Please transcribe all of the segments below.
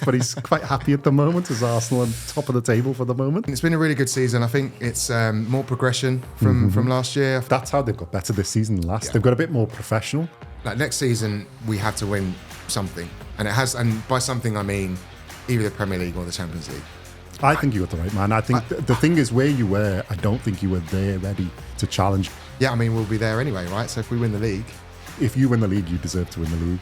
but he's quite happy at the moment as Arsenal on top of the table for the moment. It's been a really good season. I think it's more progression from last year. That's how they've got better this season than last. Yeah. They've got a bit more professional. Like next season, we have to win something, and by something I mean either the Premier League or the Champions League. I think you got the right man. I think the thing is where you were, I don't think you were there ready to challenge. Yeah, I mean, we'll be there anyway, right? So if we win the league. If you win the league, you deserve to win the league.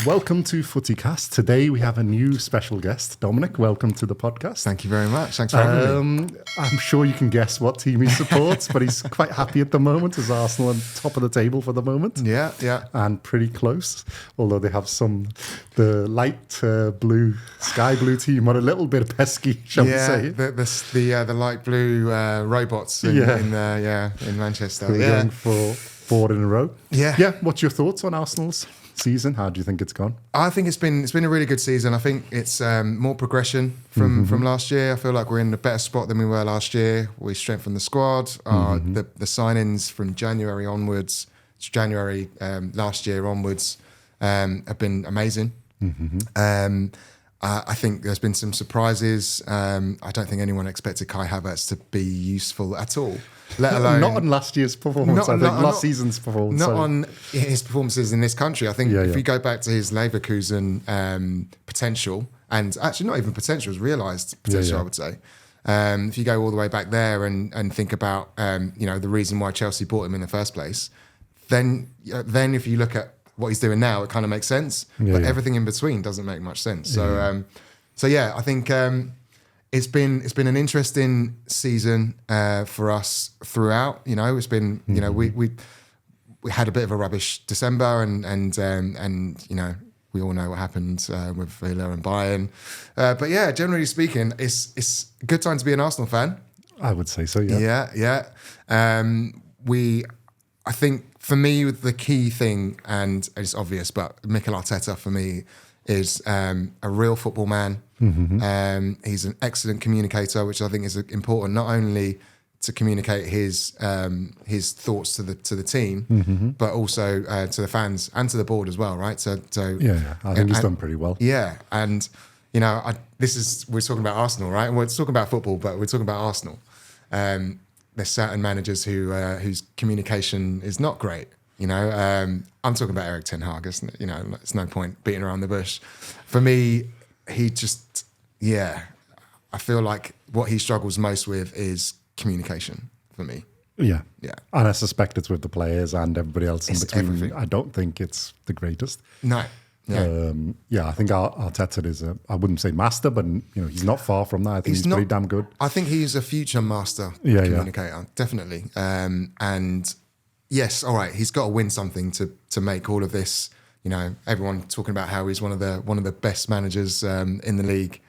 Welcome to FootyCast. Today we have a new special guest. Dominic, welcome to the podcast. Thank you very much. Thanks for having me. I'm sure you can guess what team he supports, but he's quite happy at the moment as Arsenal on top of the table for the moment. Yeah. And pretty close, although they have the light blue, sky blue team are a little bit pesky, shall we say. The light blue robots in Manchester. We're going for 4 in a row. Yeah. What's your thoughts on Arsenal's season? How do you think it's gone? I think it's been a really good season. I think it's more progression from last year. I feel like we're in a better spot than we were last year. We strengthened the squad. The signings from January last year onwards have been amazing. I think there's been some surprises. I don't think anyone expected Kai Havertz to be useful at all, let alone... Not on last year's performance, last season's performance. Not on his performances in this country. I think if you go back to his Leverkusen potential, and actually not even potential, was realised potential, I would say. If you go all the way back there and think about the reason why Chelsea bought him in the first place, then if you look at what he's doing now, it kind of makes sense. But everything in between doesn't make much sense. So, I think it's been an interesting season for us throughout. It's been we had a bit of a rubbish December, and we all know what happened with Villa and Bayern. But yeah, generally speaking, it's a good time to be an Arsenal fan. I would say so. Yeah. I think for me, the key thing, and it's obvious, but Mikel Arteta for me is a real football man. He's an excellent communicator, which I think is important, not only to communicate his thoughts to the team, but also to the fans and to the board as well, right? So I think he's done pretty well. Yeah, and we're talking about Arsenal, right? And we're talking about football, but we're talking about Arsenal. There's certain managers whose communication is not great. I'm talking about Erik ten Hag. It's no point beating around the bush. For me, he just, I feel like what he struggles most with is communication for me. Yeah. And I suspect it's with the players and everybody else in between. Everything. I don't think it's the greatest. No. I think Arteta is I wouldn't say master, but he's not far from that. I think he's pretty damn good. I think he's a future master communicator, definitely. And yes, all right, he's got to win something to make all of this. Everyone talking about how he's one of the best managers in the league,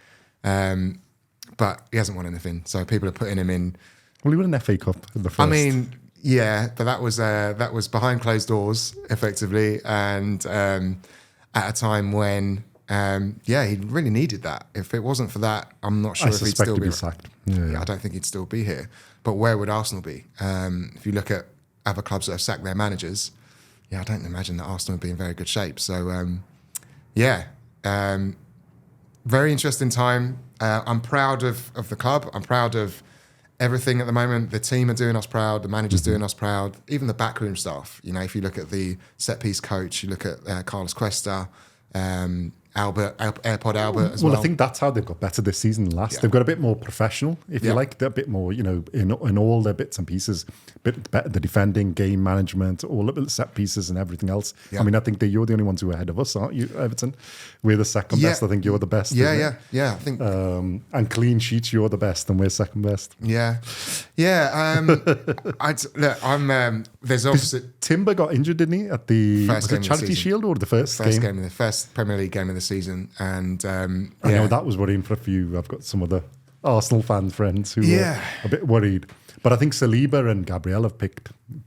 but he hasn't won anything. So people are putting him in. Well, he won an FA Cup in the first. I mean, but that was behind closed doors, effectively, and at a time when, he really needed that. If it wasn't for that, I'm not sure if he'd still be sacked. I don't think he'd still be here. But where would Arsenal be? If you look at other clubs that have sacked their managers, I don't imagine that Arsenal would be in very good shape. So, very interesting time. I'm proud of the club. I'm proud of everything at the moment. The team are doing us proud. The manager's doing us proud. Even the backroom staff. If you look at the set piece coach, you look at Carlos Cuesta, AirPod Albert as well. Well, I think that's how they've got better this season than last. They've got a bit more professional, if you like. They're a bit more, in all their bits and pieces. Bit better, the defending, game management, all of the set pieces and everything else. I mean, I think you're the only ones who are ahead of us, aren't you, Everton? We're the second best. I think you're the best. Yeah. I think. And clean sheets, you're the best, and we're second best. Yeah. There's obviously Timber got injured, didn't he, at the Charity Shield or the first game? The first Premier League game of the season, and I know that was worrying for a few. I've got some other Arsenal fan friends who were a bit worried. But I think Saliba and Gabriel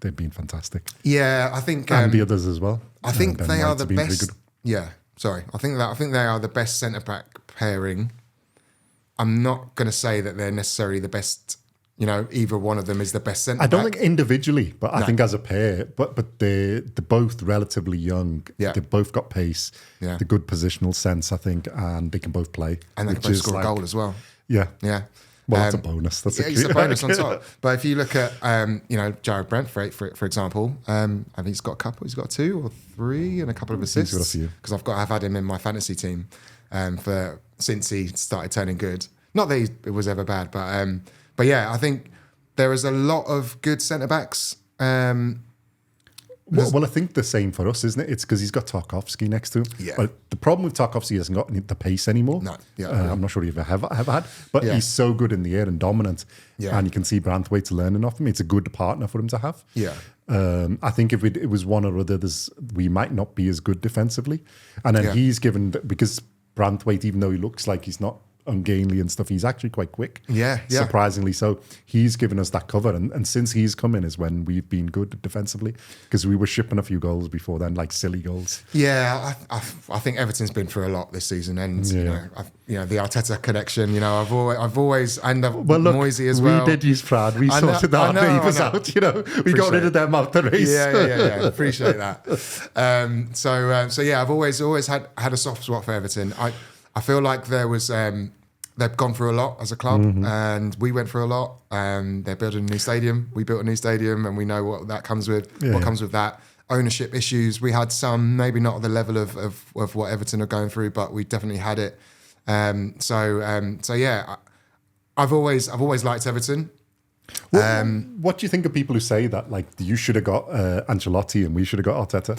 they've been fantastic. Yeah, I think and the others as well. I think they are the best. Yeah, sorry. I think they are the best centre back pairing. I'm not going to say that they're necessarily the best either one of them is the best centre I don't back. think individually, but I think as a pair. But they're both relatively young. Yeah. They've both got pace. Yeah. The good positional sense, I think, and they can both play. And they can both score a goal as well. Yeah. Yeah. Well, that's a bonus. It's a bonus on top. But if you look at, Jared Brent, for example, I think he's got a couple. He's got 2 or 3 and a couple of assists. He's got a few. Because I've had him in my fantasy team since he started turning good. Not that it was ever bad, but yeah, I think there is a lot of good centre backs. Well, I think the same for us, isn't it? It's because he's got Tarkovsky next to him. Yeah. But the problem with Tarkovsky, he hasn't got the pace anymore. No. Yeah. I'm not sure he've ever had. But he's so good in the air and dominant. Yeah. And you can see Branthwaite's learning off him. It's a good partner for him to have. Yeah. I think if it was one or other, we might not be as good defensively. And then he's given, because Branthwaite, even though he looks like he's not ungainly and stuff, he's actually quite quick. Yeah. Surprisingly so. He's given us that cover, and since he's come in is when we've been good defensively, because we were shipping a few goals before then, like silly goals. Yeah, I think Everton's been through a lot this season, and the Arteta connection. I've always and Moisey as well. We did use Prad. We sorted our neighbours out. We got rid of them out the race. Yeah. Appreciate that. I've always had a soft spot for Everton. I feel like there was they've gone through a lot as a club, and we went through a lot. They're building a new stadium. We built a new stadium, and we know what that comes with. What comes with that? Ownership issues. We had some, maybe not at the level of what Everton are going through, but we definitely had it. I've always liked Everton. What do you think of people who say that, like, you should have got Ancelotti and we should have got Arteta?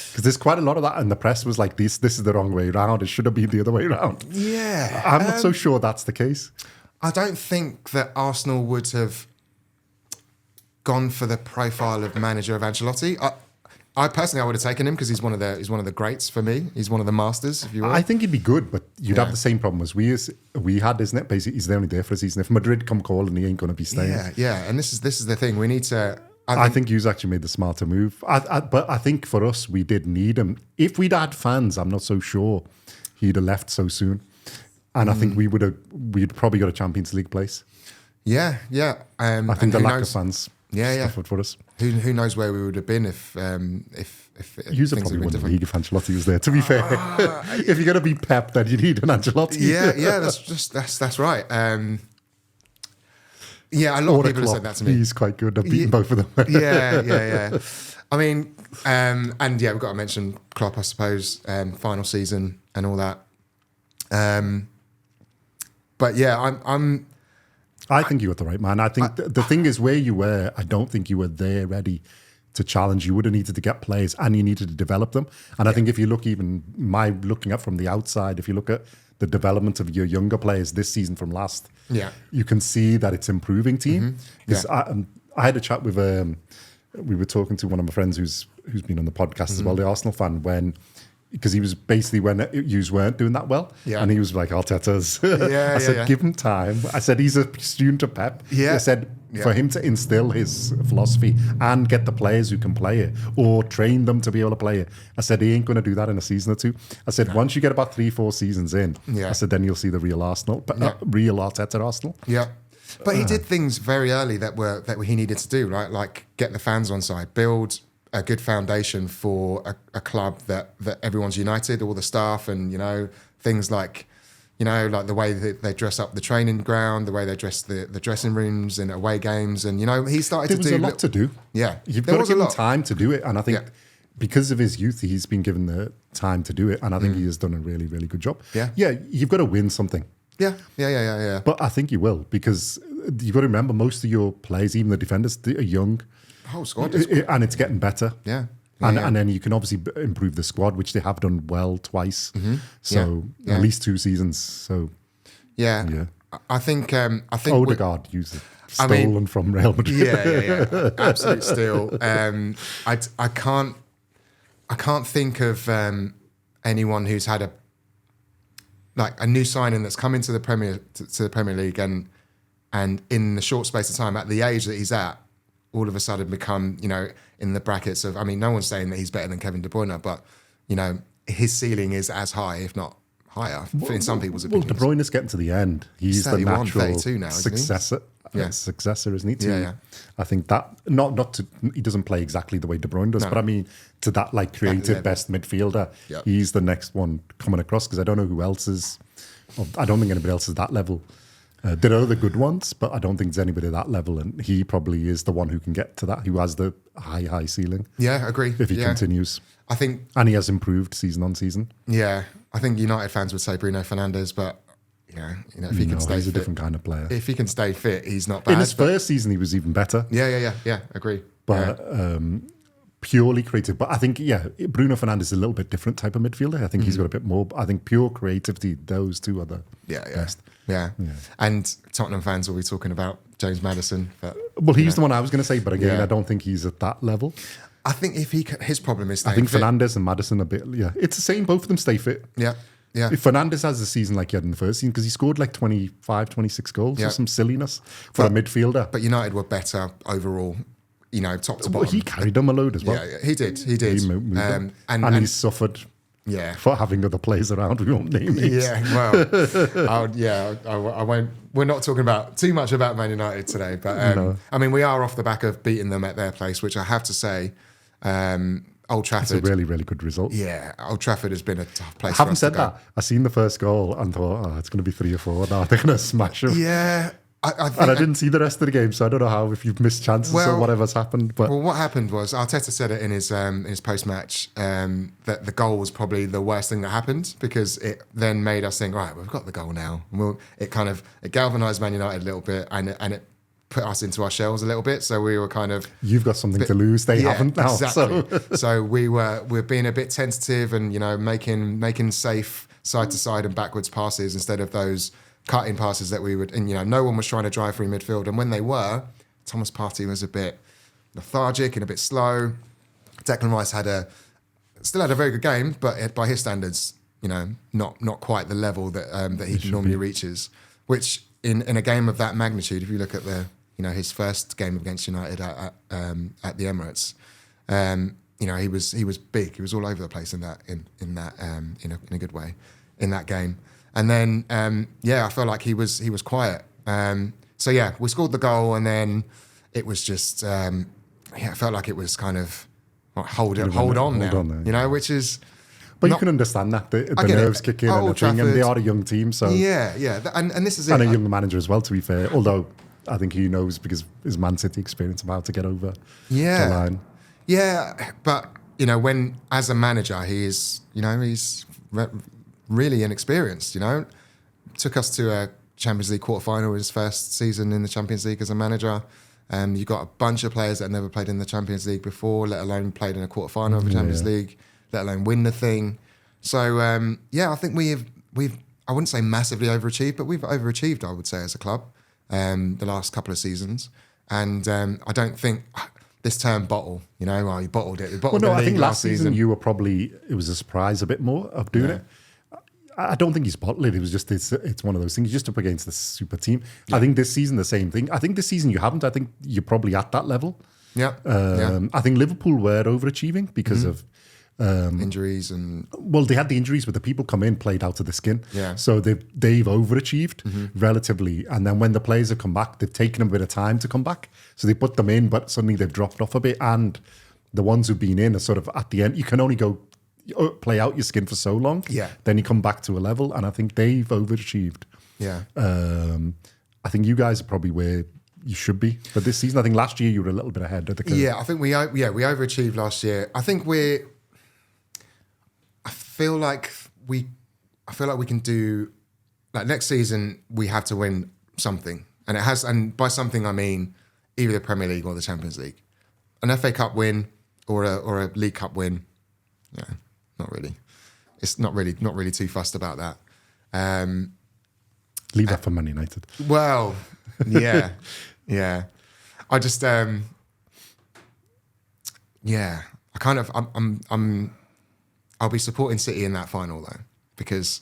Because there's quite a lot of that, and the press was like, this is the wrong way around. It should have been the other way around. Yeah. I'm not so sure that's the case. I don't think that Arsenal would have gone for the profile of manager of Ancelotti. I personally would have taken him because he's one of the greats for me. He's one of the masters, if you will. I think he'd be good, but you'd have the same problem as we had, isn't it? Basically, he's only there for a season. If Madrid come calling, he ain't going to be staying. Yeah. And this is the thing. We need to. I think you've actually made the smarter move. But I think for us, we did need him. If we'd had fans, I'm not so sure he'd have left so soon. And I think we'd probably got a Champions League place. Yeah. I think the lack of fans suffered for us. Who knows where we would have been if You'd probably won the league if Ancelotti was there, to be fair. If you're going to be Pep, then you need an Ancelotti. Yeah, that's right. A lot of people have said that to me. He's quite good. I've beaten both of them. Yeah. I mean, we've got to mention Klopp, I suppose, final season and all that. I think you got the right man. I think the thing is, where you were, I don't think you were there ready to challenge. You would have needed to get players, and you needed to develop them. And I think if you look, looking up from the outside, if you look at the development of your younger players this season from last, you can see that it's improving team. Because I had a chat with we were talking to one of my friends who's been on the podcast as well, the Arsenal fan, because he was basically when you weren't doing that well, and he was like, Arteta's. I said, give him time. I said, he's a student of Pep. I said, for him to instill his philosophy and get the players who can play it, or train them to be able to play it, I said, he ain't going to do that in a season or two. I said, once you get about 3-4 seasons in, I said, then you'll see the real Arsenal, real Arteta Arsenal. Yeah. But he did things very early that he needed to do, right? Like get the fans on side, build a good foundation for a club that everyone's united, all the staff, and things like like the way that they dress up the training ground, the way they dress the dressing rooms and away games, and he started to do. There was a lot to do. Yeah, you've got to give him time to do it, and I think because of his youth, he's been given the time to do it, and I think he has done a really, really good job. Yeah, you've got to win something. Yeah. But I think you will, because you've got to remember most of your players, even the defenders, are young. Whole squad and it's getting better. And then you can obviously improve the squad, which they have done well twice. So at least 2 seasons. So I think Odegaard used it, stolen from Real Madrid. Absolute steal. I can't think of anyone who's had a new signing that's come into the Premier League and in the short space of time at the age that he's at, all of a sudden become, in the brackets of, no one's saying that he's better than Kevin De Bruyne, but, his ceiling is as high, if not higher in some people's Well, opinions. De Bruyne is getting to the end. He's the 31, natural 32 now, isn't he? successor, isn't he? Yeah. I think that he doesn't play exactly the way De Bruyne does, but I mean to that like creative best midfielder, he's the next one coming across, because I don't know who else is. I don't think anybody else is that level. There are other good ones, but I don't think there's anybody at that level, and he probably is the one who can get to that, who has the high ceiling. Yeah, agree. If he continues. I think, and he has improved season on season. Yeah, I think United fans would say Bruno Fernandes, but if he can stay he's fit, a different kind of player. If he can stay fit, he's not bad. In his first season, he was even better. Yeah, agree. But purely creative. But I think, Bruno Fernandes is a little bit different type of midfielder. I think he's got a bit more. I think pure creativity, those two are the best. Yeah. And Tottenham fans will be talking about James Maddison. But, he's the one I was going to say, but again, I don't think he's at that level. I think if his problem is staying I think fit. Fernandes and Maddison a bit, it's the same. Both of them stay fit. Yeah. If Fernandes has a season like he had in the first season, because he scored like 25, 26 goals or some silliness for a midfielder. But United were better overall, top to bottom. Well, he carried them a load as well. Yeah, he did. And he's suffered for having other players around. We won't name names. Yeah, well, I won't. We're not talking about too much about Man United today, but I mean, we are off the back of beating them at their place, which I have to say, Old Trafford. It's a really, really good result. Yeah, Old Trafford has been a tough place. Having said that, I seen the first goal and thought, it's going to be 3 or 4. Now they're going to smash them. Yeah. I didn't see the rest of the game, so I don't know how, if you've missed chances or whatever's happened. But what happened was, Arteta said it in his post-match, that the goal was probably the worst thing that happened, because it then made us think, right, we've got the goal now. It galvanised Man United a little bit, and it put us into our shells a little bit. So we were kind of... You've got something to lose. They haven't now. Exactly. So we're being a bit tentative and, making safe side-to-side and backwards passes instead of those cutting passes that we would... And, no one was trying to drive through midfield. And when they were, Thomas Partey was a bit lethargic and a bit slow. Declan Rice still had a very good game, but by his standards, not quite the level that he normally reaches. Which in a game of that magnitude, if you look at his first game against United at the Emirates, he was big. He was all over the place in a good way in that game. And then I felt like he was quiet. We scored the goal, and then it was just I felt like it was kind of hold on now, which is. But you can understand that the nerves kick in and they are a young team, so and this is it. And a young manager as well, to be fair. Although I think he knows, because his Man City experience, about to get over the line. Yeah, but when as a manager, he's really inexperienced. Took us to a Champions League quarterfinal his first season in the Champions League as a manager. You got a bunch of players that had never played in the Champions League before, let alone played in a quarterfinal of the Champions League, let alone win the thing. So I think we've I wouldn't say massively overachieved, but we've overachieved, I would say, as a club the last couple of seasons. And I don't think this term bottle, you bottled it. I think last season you were it was a surprise a bit more of doing it. I don't think he's bottled it. It was just, it's one of those things. You're just up against the super team. Yeah. I think this season, the same thing. I think this season you haven't. I think you're probably at that level. Yeah. I think Liverpool were overachieving because of injuries and... Well, they had the injuries, but the people come in, played out of the skin. Yeah. So they've overachieved relatively. And then when the players have come back, they've taken a bit of time to come back. So they put them in, but suddenly they've dropped off a bit. And the ones who've been in are sort of at the end. You can only play out your skin for so long. Yeah. Then you come back to a level, and I think they've overachieved. Yeah. I think you guys are probably where you should be for this season. I think last year you were a little bit ahead of the curve. Yeah, I think we overachieved last year. I think I feel like we can do, like, next season we have to win something, and by something I mean either the Premier League or the Champions League. An FA Cup win or a League Cup win. Yeah. Not really. It's not really too fussed about that. Leave that for Man United. Well, yeah, yeah. I just, I kind of, I'll be supporting City in that final though, because,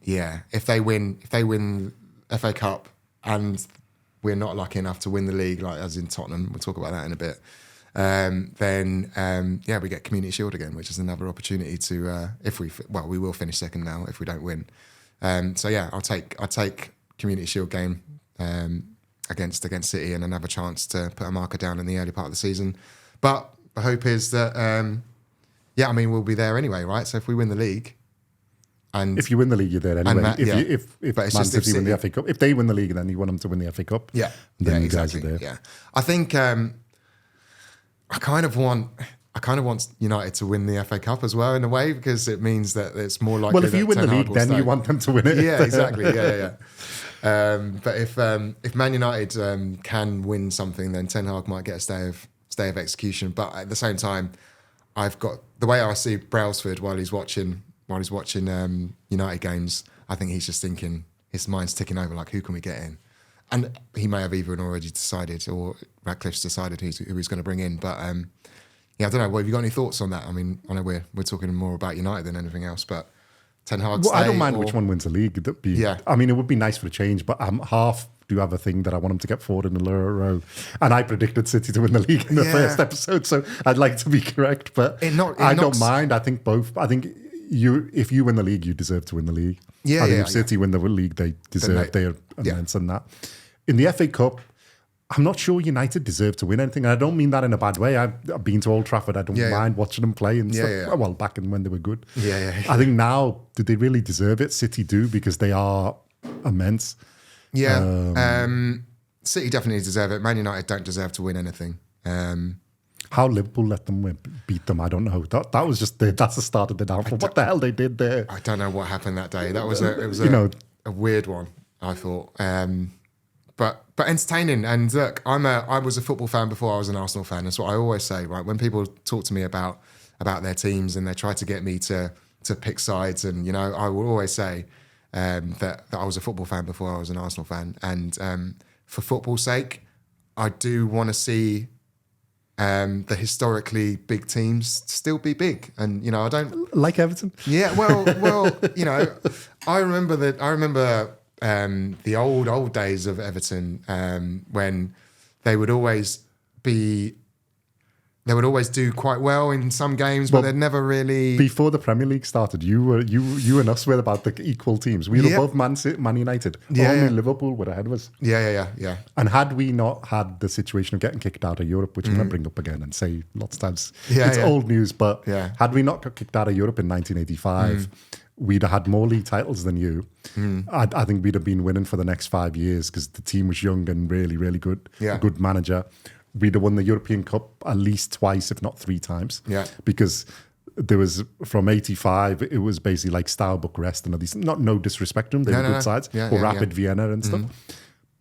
if they win FA Cup and we're not lucky enough to win the league, like as in Tottenham, we'll talk about that in a bit. then we get Community Shield again, which is another opportunity to we will finish second now if we don't win. I'll take Community Shield game against City and another chance to put a marker down in the early part of the season. But the hope is that we'll be there anyway, right? So if we win the league. And if you win the league, you're there anyway. If Man City win the FA Cup, if they win the league, then you want them to win the FA Cup. Yeah, then you exactly. guys are there. Yeah, I think I kind of want United to win the FA Cup as well in a way, because it means that it's more likely. Well, if you win the league, then you want them to win it. Yeah, exactly. Yeah. But if Man United can win something, then Ten Hag might get a stay of execution. But at the same time, I've got the way I see Brailsford while he's watching United games. I think he's just thinking, his mind's ticking over, like, who can we get in? And he may have even already decided, or Ratcliffe's decided who he's going to bring in. But I don't know. Well, have you got any thoughts on that? I mean, I know we're talking more about United than anything else, but Ten Hag. Well, I don't mind which one wins the league. I mean, it would be nice for a change, but half do have a thing that I want them to get forward in a row. And I predicted City to win the league in the first episode, so I'd like to be correct. But I don't mind. I think both. I think if you win the league, you deserve to win the league. I think if City win the league, they deserve their immense and that. In the FA Cup, I'm not sure United deserve to win anything. And I don't mean that in a bad way. I've been to Old Trafford. I don't mind watching them play and stuff. Well, back in when they were good. I think now, do they really deserve it? City do, because they are immense. City definitely deserve it. Man United don't deserve to win anything. How Liverpool let them beat them, I don't know. That was just that's the start of the downfall. What the hell they did there? I don't know what happened that day. That was a weird one, I thought. But entertaining. And look, I was a football fan before I was an Arsenal fan. That's what I always say, right? When people talk to me about their teams and they try to get me to pick sides, and I will always say that I was a football fan before I was an Arsenal fan. And for football's sake, I do want to see the historically big teams still be big. And I don't like Everton. Yeah, well, I remember the old days of Everton, when they would always do quite well in some games, but they'd never really. Before the Premier League started, you and us were about the equal teams. We were both Man United. Only Liverpool were ahead of us. Yeah. And had we not had the situation of getting kicked out of Europe, which I'm going to bring up again and say lots of times, it's old news, but had we not got kicked out of Europe in 1985, we'd have had more league titles than you. I think we'd have been winning for the next 5 years, because the team was young and really, really good. A good manager. We'd have won the European Cup at least twice, if not 3 times. Because there was, from 85, it was basically like Starbuck, Rest, and all these. No disrespect to them, they were good sides. Or Rapid Vienna and stuff.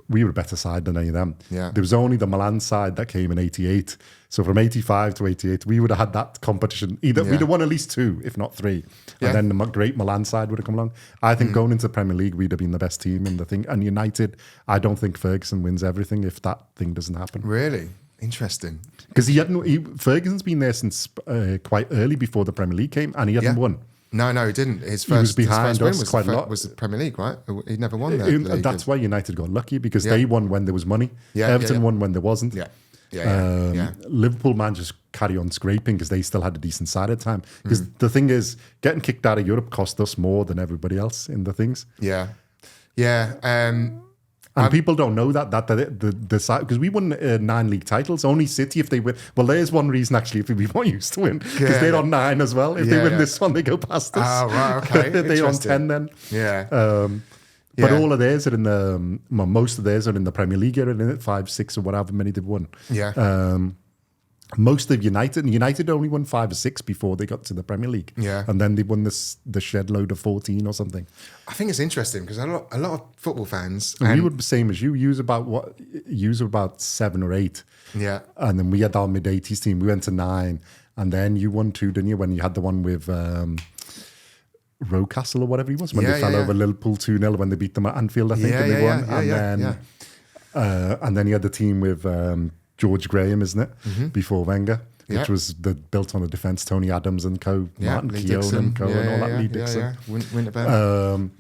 We were a better side than any of them. There was only the Milan side that came in 88. So from 85 to 88, we would have had that competition. We'd have won at least 2, if not 3. And then the great Milan side would have come along. I think going into the Premier League, we'd have been the best team in the thing. And United, I don't think Ferguson wins everything if that thing doesn't happen. Really? Interesting. Because Ferguson's been there since quite early before the Premier League came, and he hadn't won. No, he didn't. His first win was quite a lot. Was the Premier League, right? He never won that. That's why United got lucky, because they won when there was money. Everton won when there wasn't. Liverpool managed to carry on scraping because they still had a decent side at the time. Because the thing is, getting kicked out of Europe cost us more than everybody else in the things. And people don't know that the side, because we won 9 league titles. Only City, if they win. Well, there's one reason actually if we want used to win, because they're on 9 as well. If they win this one, they go past us. Oh, right, okay. They're on 10 then. But all of theirs are in the most of theirs are in the Premier League, are in it 5, 6, or whatever many they've won. Most of United only won 5 or 6 before they got to the Premier League. And then they won the shed load of 14 or something. I think it's interesting because a lot of football fans. And we were the same as you. You was about 7 or 8. And then we had our mid-80s team. We went to 9. And then you won 2, didn't you? When you had the one with Rocastle or whatever he was. When they fell over Liverpool 2-0 when they beat them at Anfield, I think, and they won. And then you had the team with George Graham, isn't it? Before Wenger, which was built on the defence. Tony Adams and co, Martin Keown and co, and all that. Lee Dixon, Winterburn.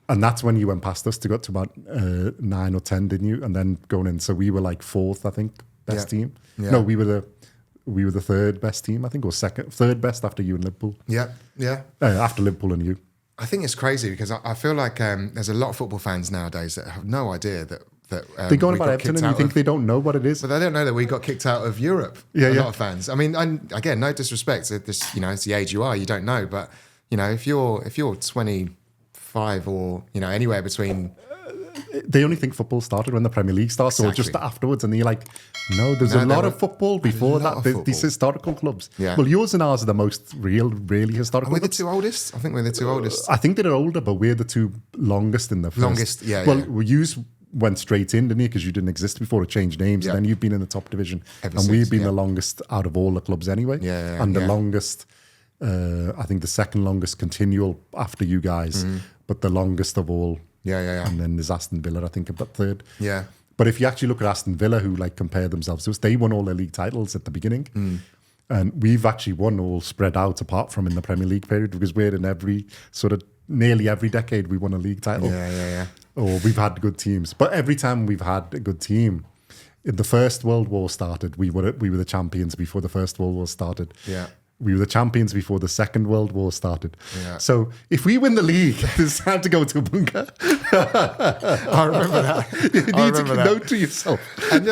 And that's when you went past us to got to about 9 or 10, didn't you? And then going in, so we were like 4th, I think, best team. No, we were we were the third best team, I think, or third best after you and Liverpool. Yeah, yeah. After Liverpool and you. I think it's crazy because I feel like there's a lot of football fans nowadays that have no idea that they're going about Everton and you think they don't know what it is. But they don't know that we got kicked out of Europe. A lot of fans. I mean, and again, no disrespect. It's the age you are, you don't know. But if you're 25 or anywhere between. They only think football started when the Premier League starts, or just afterwards, and you're like, no, there's a lot of football before that. These historical clubs. Yeah. Well, yours and ours are the most really historical. Are we the two oldest? I think we're the two oldest. I think they're older, but we're the two longest in the first. Longest, yeah. Well, we went straight in, didn't you? Because you didn't exist before, it changed names, and then you've been in the top division, we've been the longest out of all the clubs anyway. And the longest, I think the second longest continual after you guys, but the longest of all. Yeah. And then there's Aston Villa, I think, about third. Yeah. But if you actually look at Aston Villa, who compare themselves to us, they won all their league titles at the beginning. And we've actually won all spread out apart from in the Premier League period, because we're in every nearly every decade we won a league title. Yeah. Or we've had good teams. But every time we've had a good team, in the First World War started, we were the champions before the First World War started. Yeah. We were the champions before the Second World War started. Yeah. So if we win the league, it's time to go to a bunker. I remember that. You need to note to yourself. And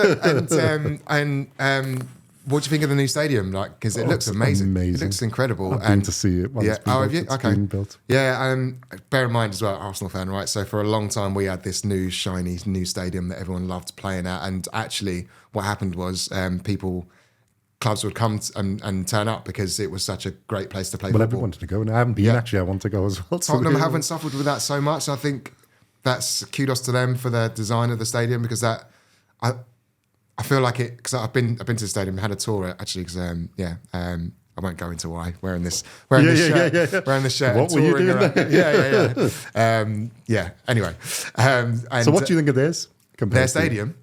what do you think of the new stadium? Because it looks amazing. It looks incredible. I've been to see it. Have you? Okay. Been built. Yeah. Bear in mind as well, Arsenal fan, right? So for a long time, we had this new shiny new stadium that everyone loved playing at. And actually, what happened was clubs would come and turn up because it was such a great place to play football. Everyone wanted to go, and I haven't been actually. I want to go as well. Tottenham haven't suffered with that so much. I think that's kudos to them for the design of the stadium, because I feel like it, because I've been to the stadium, had a tour actually, because I won't go into why wearing this shirt. What were you doing there? Anyway, so what do you think of theirs? Their stadium?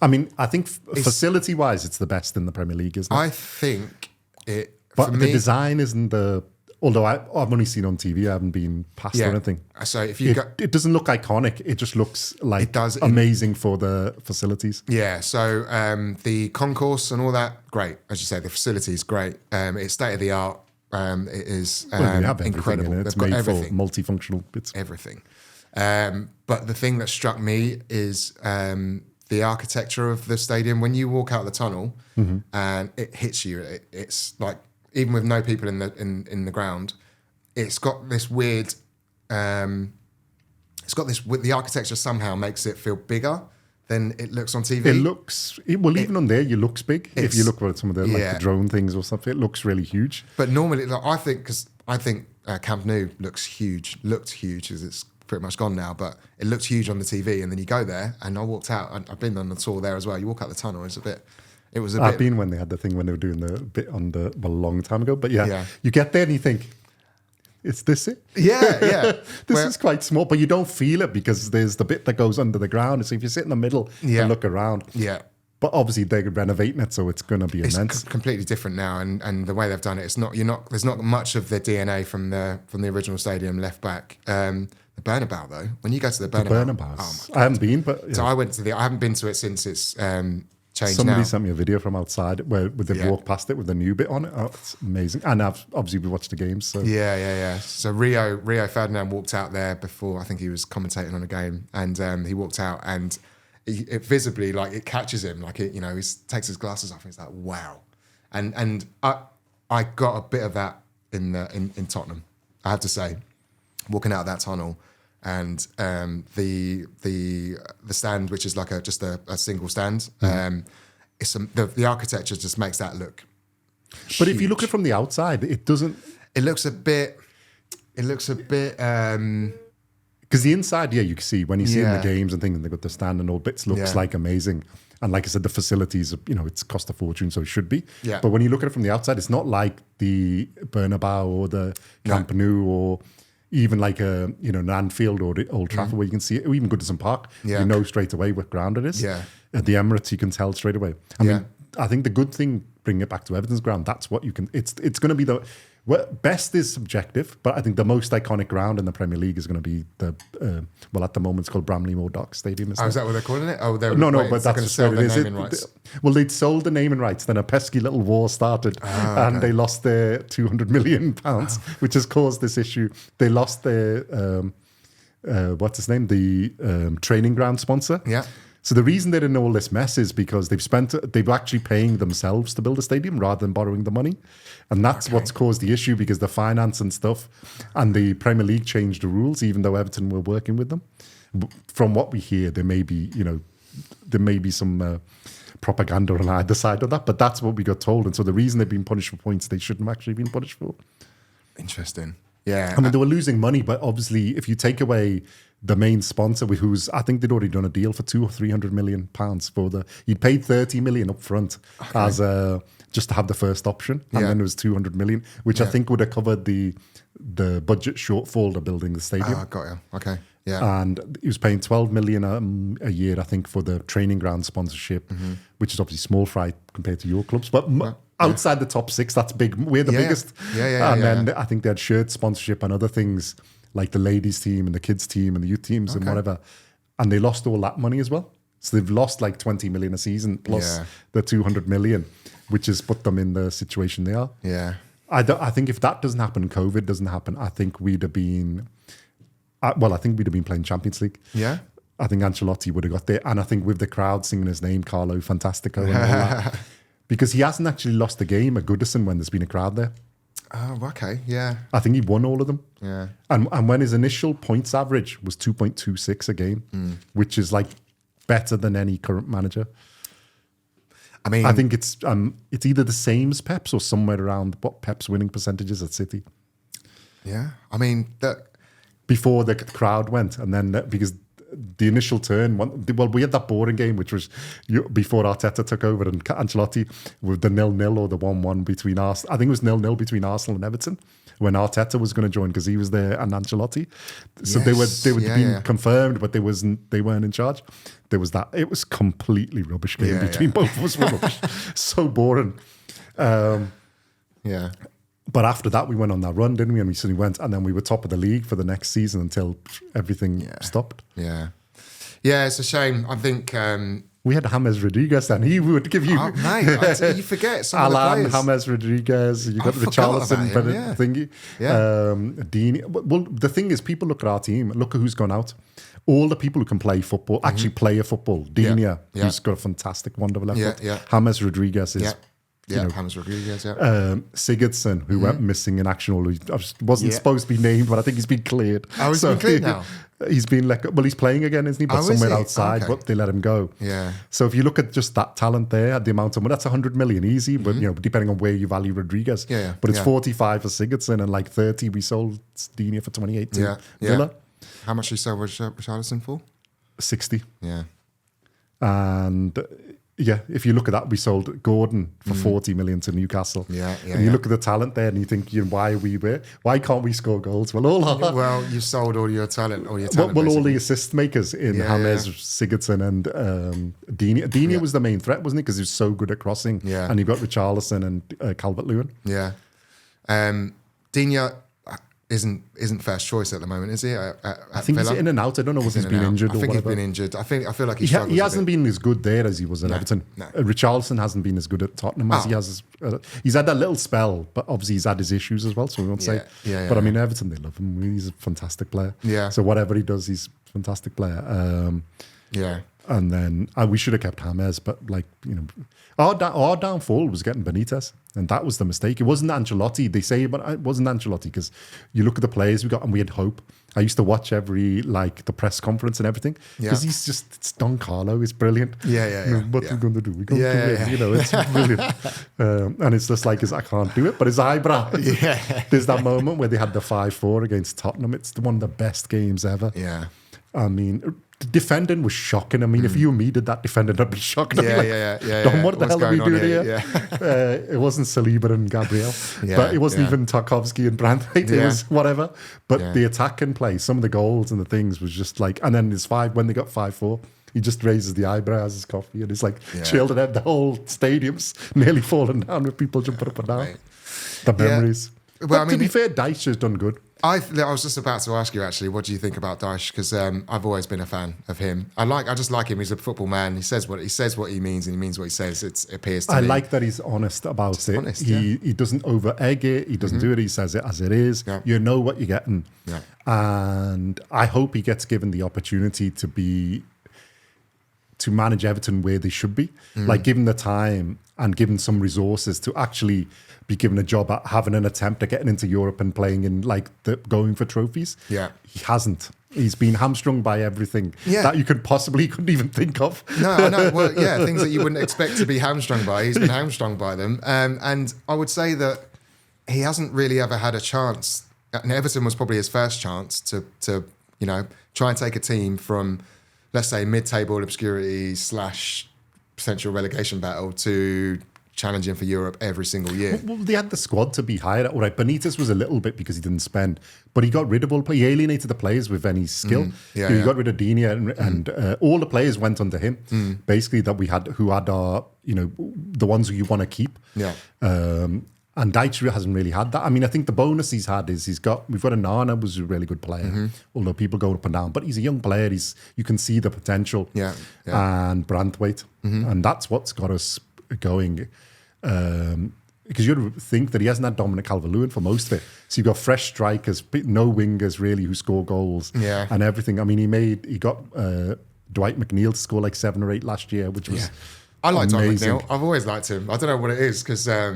I mean, I think facility-wise, it's the best in the Premier League, isn't it? I think it. But the design isn't the. Although I've only seen on TV, I haven't been past or anything. So if you it doesn't look iconic. It just looks like amazing for the facilities. Yeah. So the concourse and all that, great. As you say, the facilities, great. It's state of the art. It is incredible. It's made for multifunctional bits. Everything. But the thing that struck me is the architecture of the stadium. When you walk out the tunnel and it hits you, it's like, even with no people in the ground, it's got this weird. The architecture somehow makes it feel bigger than it looks on TV. It looks even on there, it looks big. If you look at some of the the drone things or something, it looks really huge. But normally, I think Camp Nou looked huge because it's pretty much gone now. But it looked huge on the TV, and then you go there, and I walked out. I've been on the tour there as well. You walk out the tunnel, I've been when they had the thing when they were doing the bit on a long time ago. But you get there and you think, is this it? Yeah. This is quite small, but you don't feel it because there's the bit that goes under the ground. So if you sit in the middle and look around. Yeah. But obviously they're renovating it, so it's going to be immense. It's completely different now, and the way they've done it, there's not much of the DNA from the original stadium left back. The Bernabeu though, when you go to the Bernabeu, I haven't been, but so I haven't been to it since it's Somebody sent me a video from outside where they've walked past it with the new bit on it. Oh, it's amazing. And obviously we watched the games. So. Yeah. So Rio Ferdinand walked out there before, I think he was commentating on a game, and he walked out and it visibly, it catches him, he takes his glasses off and he's like, wow. And I got a bit of that in Tottenham, I have to say, walking out of that tunnel. And the stand, which is just a single stand, the architecture just makes that look huge. But if you look at it from the outside, it doesn't. It looks a bit. Because the inside, you can see when you see in the games and things, and they've got the stand and all bits, looks like amazing. And like I said, the facilities, it's cost a fortune, so it should be. Yeah. But when you look at it from the outside, it's not like the Bernabeu or the Camp Nou or. Even an Anfield or Old Trafford where you can see it, or even Goodison Park, you know straight away what ground it is. Yeah. At the Emirates, you can tell straight away. I mean, I think the good thing, bringing it back to Everton's ground, that's what you can. It's going to be Well, best is subjective, but I think the most iconic ground in the Premier League is going to be the at the moment it's called Bramley Moore Dock Stadium. Is that what they're calling it? Oh, but that's going to sell the naming rights. Well, they'd sold the naming rights, then a pesky little war started, and they lost their £200 million, which has caused this issue. They lost their what's his name, the training ground sponsor. Yeah. So the reason they're in all this mess is because they've actually paying themselves to build a stadium rather than borrowing the money. And that's what's caused the issue, because the finance and stuff, and the Premier League changed the rules, even though Everton were working with them. From what we hear, there may be some propaganda on either side of that, but that's what we got told. And so the reason they've been punished for points they shouldn't have actually been punished for. Interesting. Yeah. I mean, they were losing money, but obviously if you take away the main sponsor, I think they'd already done a deal for £200 or £300 million he'd paid 30 million up front as just to have the first option, and then it was 200 million, which I think would have covered the budget shortfall of building the stadium. Oh, got you. Okay. Yeah. And he was paying 12 million a year, I think, for the training ground sponsorship, which is obviously small fry compared to your clubs, but outside the top six, that's big. We're the biggest. And then I think they had shirt sponsorship and other things, like the ladies team and the kids team and the youth teams and whatever. And they lost all that money as well. So they've lost like 20 million a season plus the 200 million, which has put them in the situation they are. Yeah. I think if that doesn't happen, COVID doesn't happen, I think we'd have been playing Champions League. Yeah. I think Ancelotti would have got there. And I think with the crowd singing his name, Carlo Fantastico and all that, because he hasn't actually lost a game at Goodison when there's been a crowd there. Oh, okay, yeah. I think he won all of them. Yeah. And when his initial points average was 2.26 a game, which is like better than any current manager. I mean, I think it's either the same as Pep's or somewhere around what Pep's winning percentage is at City. Yeah. I mean, before the crowd went, and then because the initial turn, we had that boring game, which was before Arteta took over and Ancelotti, with the 0-0 or the 1-1 between Arsenal. I think it was 0-0 between Arsenal and Everton when Arteta was going to join, because he was there and Ancelotti. So they were being confirmed, but they weren't in charge. There was that. It was completely rubbish game between both of us. Rubbish. So boring. Yeah. But after that, we went on that run, didn't we? And we suddenly went, and then we were top of the league for the next season until everything stopped. Yeah. Yeah, it's a shame. I think... we had James Rodriguez, and he would give you... Oh, mate, you forget some of the players. James Rodriguez, you got Richarlison, thingy. Yeah. Dini. Well, the thing is, people look at our team, look at who's gone out. All the people who can play football, actually play a football. Dini, who's got a fantastic, wonderful left foot. Yeah. James Rodriguez is... James Rodriguez, Sigurdsson, who went missing in action, wasn't supposed to be named, but I think he's been cleared. Oh, he's been cleared now? He's been he's playing again, isn't he? But somewhere outside, but they let him go. Yeah. So if you look at just that talent there, the amount of money, that's 100 million easy, but depending on where you value Rodriguez. Yeah. But it's 45 for Sigurdsson and like 30 we sold Dini for 28 to Villa. How much did you sell Richarlison for? 60. Yeah. And... if you look at that, we sold Gordon for 40 million to Newcastle. And you look at the talent there and you think, why can't we score goals? Well, you sold all your talent, all the assist makers in James, Sigurdsson and Dini. Dini was the main threat, wasn't he? Because he was so good at crossing. Yeah. And you've got Richarlison and Calvert-Lewin. Yeah. Dini isn't first choice at the moment, is he? I think Villa? He's in and out. I don't know if he's been injured or whatever. I think he's been injured. I feel like he hasn't been as good there as he was at Everton. No. Richarlison hasn't been as good at Tottenham as he has. He's had that little spell, but obviously he's had his issues as well, so we won't say. But I mean, Everton, they love him. He's a fantastic player. Yeah. So whatever he does, he's a fantastic player. And then we should have kept James, but our downfall was getting Benitez, and that was the mistake. It wasn't Ancelotti. They say, but it wasn't Ancelotti, because you look at the players we got, and we had hope. I used to watch every the press conference and everything, because it's Don Carlo. It's brilliant. What are we going to do? We're going to win. It's brilliant. And it's just I can't do it, but his eyebrow. There's that moment where they had the 5-4 against Tottenham. It's one of the best games ever. Yeah. I mean, the defending was shocking. I mean, if you and me did that defending, I'd be shocked. Don, what the hell are we doing here? It wasn't Saliba and Gabriel, but it wasn't even Tarkovsky and Branthwaite. It was whatever. But the attacking play, some of the goals and the things was just and then it's when they got 5-4, he just raises the eyebrows, his coffee, and it's chilled, and the whole stadium's nearly falling down with people jumping up and down. Right. The memories. But to be fair, Dyche has done good. I was just about to ask you actually, what do you think about Dyche? Because I've always been a fan of him. I just like him. He's a football man. He says what he means, and he means what he says. It appears to me. I like that he's honest about it. Honest, he doesn't over egg it. He doesn't do it. He says it as it is. Yeah. You know what you're getting. Yeah. And I hope he gets given the opportunity to manage Everton where they should be, like given the time and given some resources to actually be given a job at having an attempt at getting into Europe and playing in going for trophies. Yeah. He hasn't. He's been hamstrung by everything that you couldn't even think of. No, I know. Well, yeah, things that you wouldn't expect to be hamstrung by. He's been hamstrung by them. And I would say that he hasn't really ever had a chance. And Everton was probably his first chance to try and take a team from, let's say, mid-table obscurity / potential relegation battle to challenging for Europe every single year. Well, they had the squad to be higher. All right, Benitez was a little bit because he didn't spend, but he got rid of all play. He alienated the players with any skill. He got rid of Dini and all the players went under him. Basically, that we had who had our the ones who you want to keep. Yeah. And Dyche hasn't really had that. I mean, I think the bonus he's had is we've got a Nana, who's a really good player, although people go up and down, but he's a young player. You can see the potential. Yeah. And Branthwaite, and that's what's got us going. Because you'd think that he hasn't had Dominic Calvert-Lewin for most of it. So you've got fresh strikers, no wingers really who score goals and everything. I mean, he got Dwight McNeil to score like 7 or 8 last year, which was I like Dwight amazing. McNeil. I've always liked him. I don't know what it is because I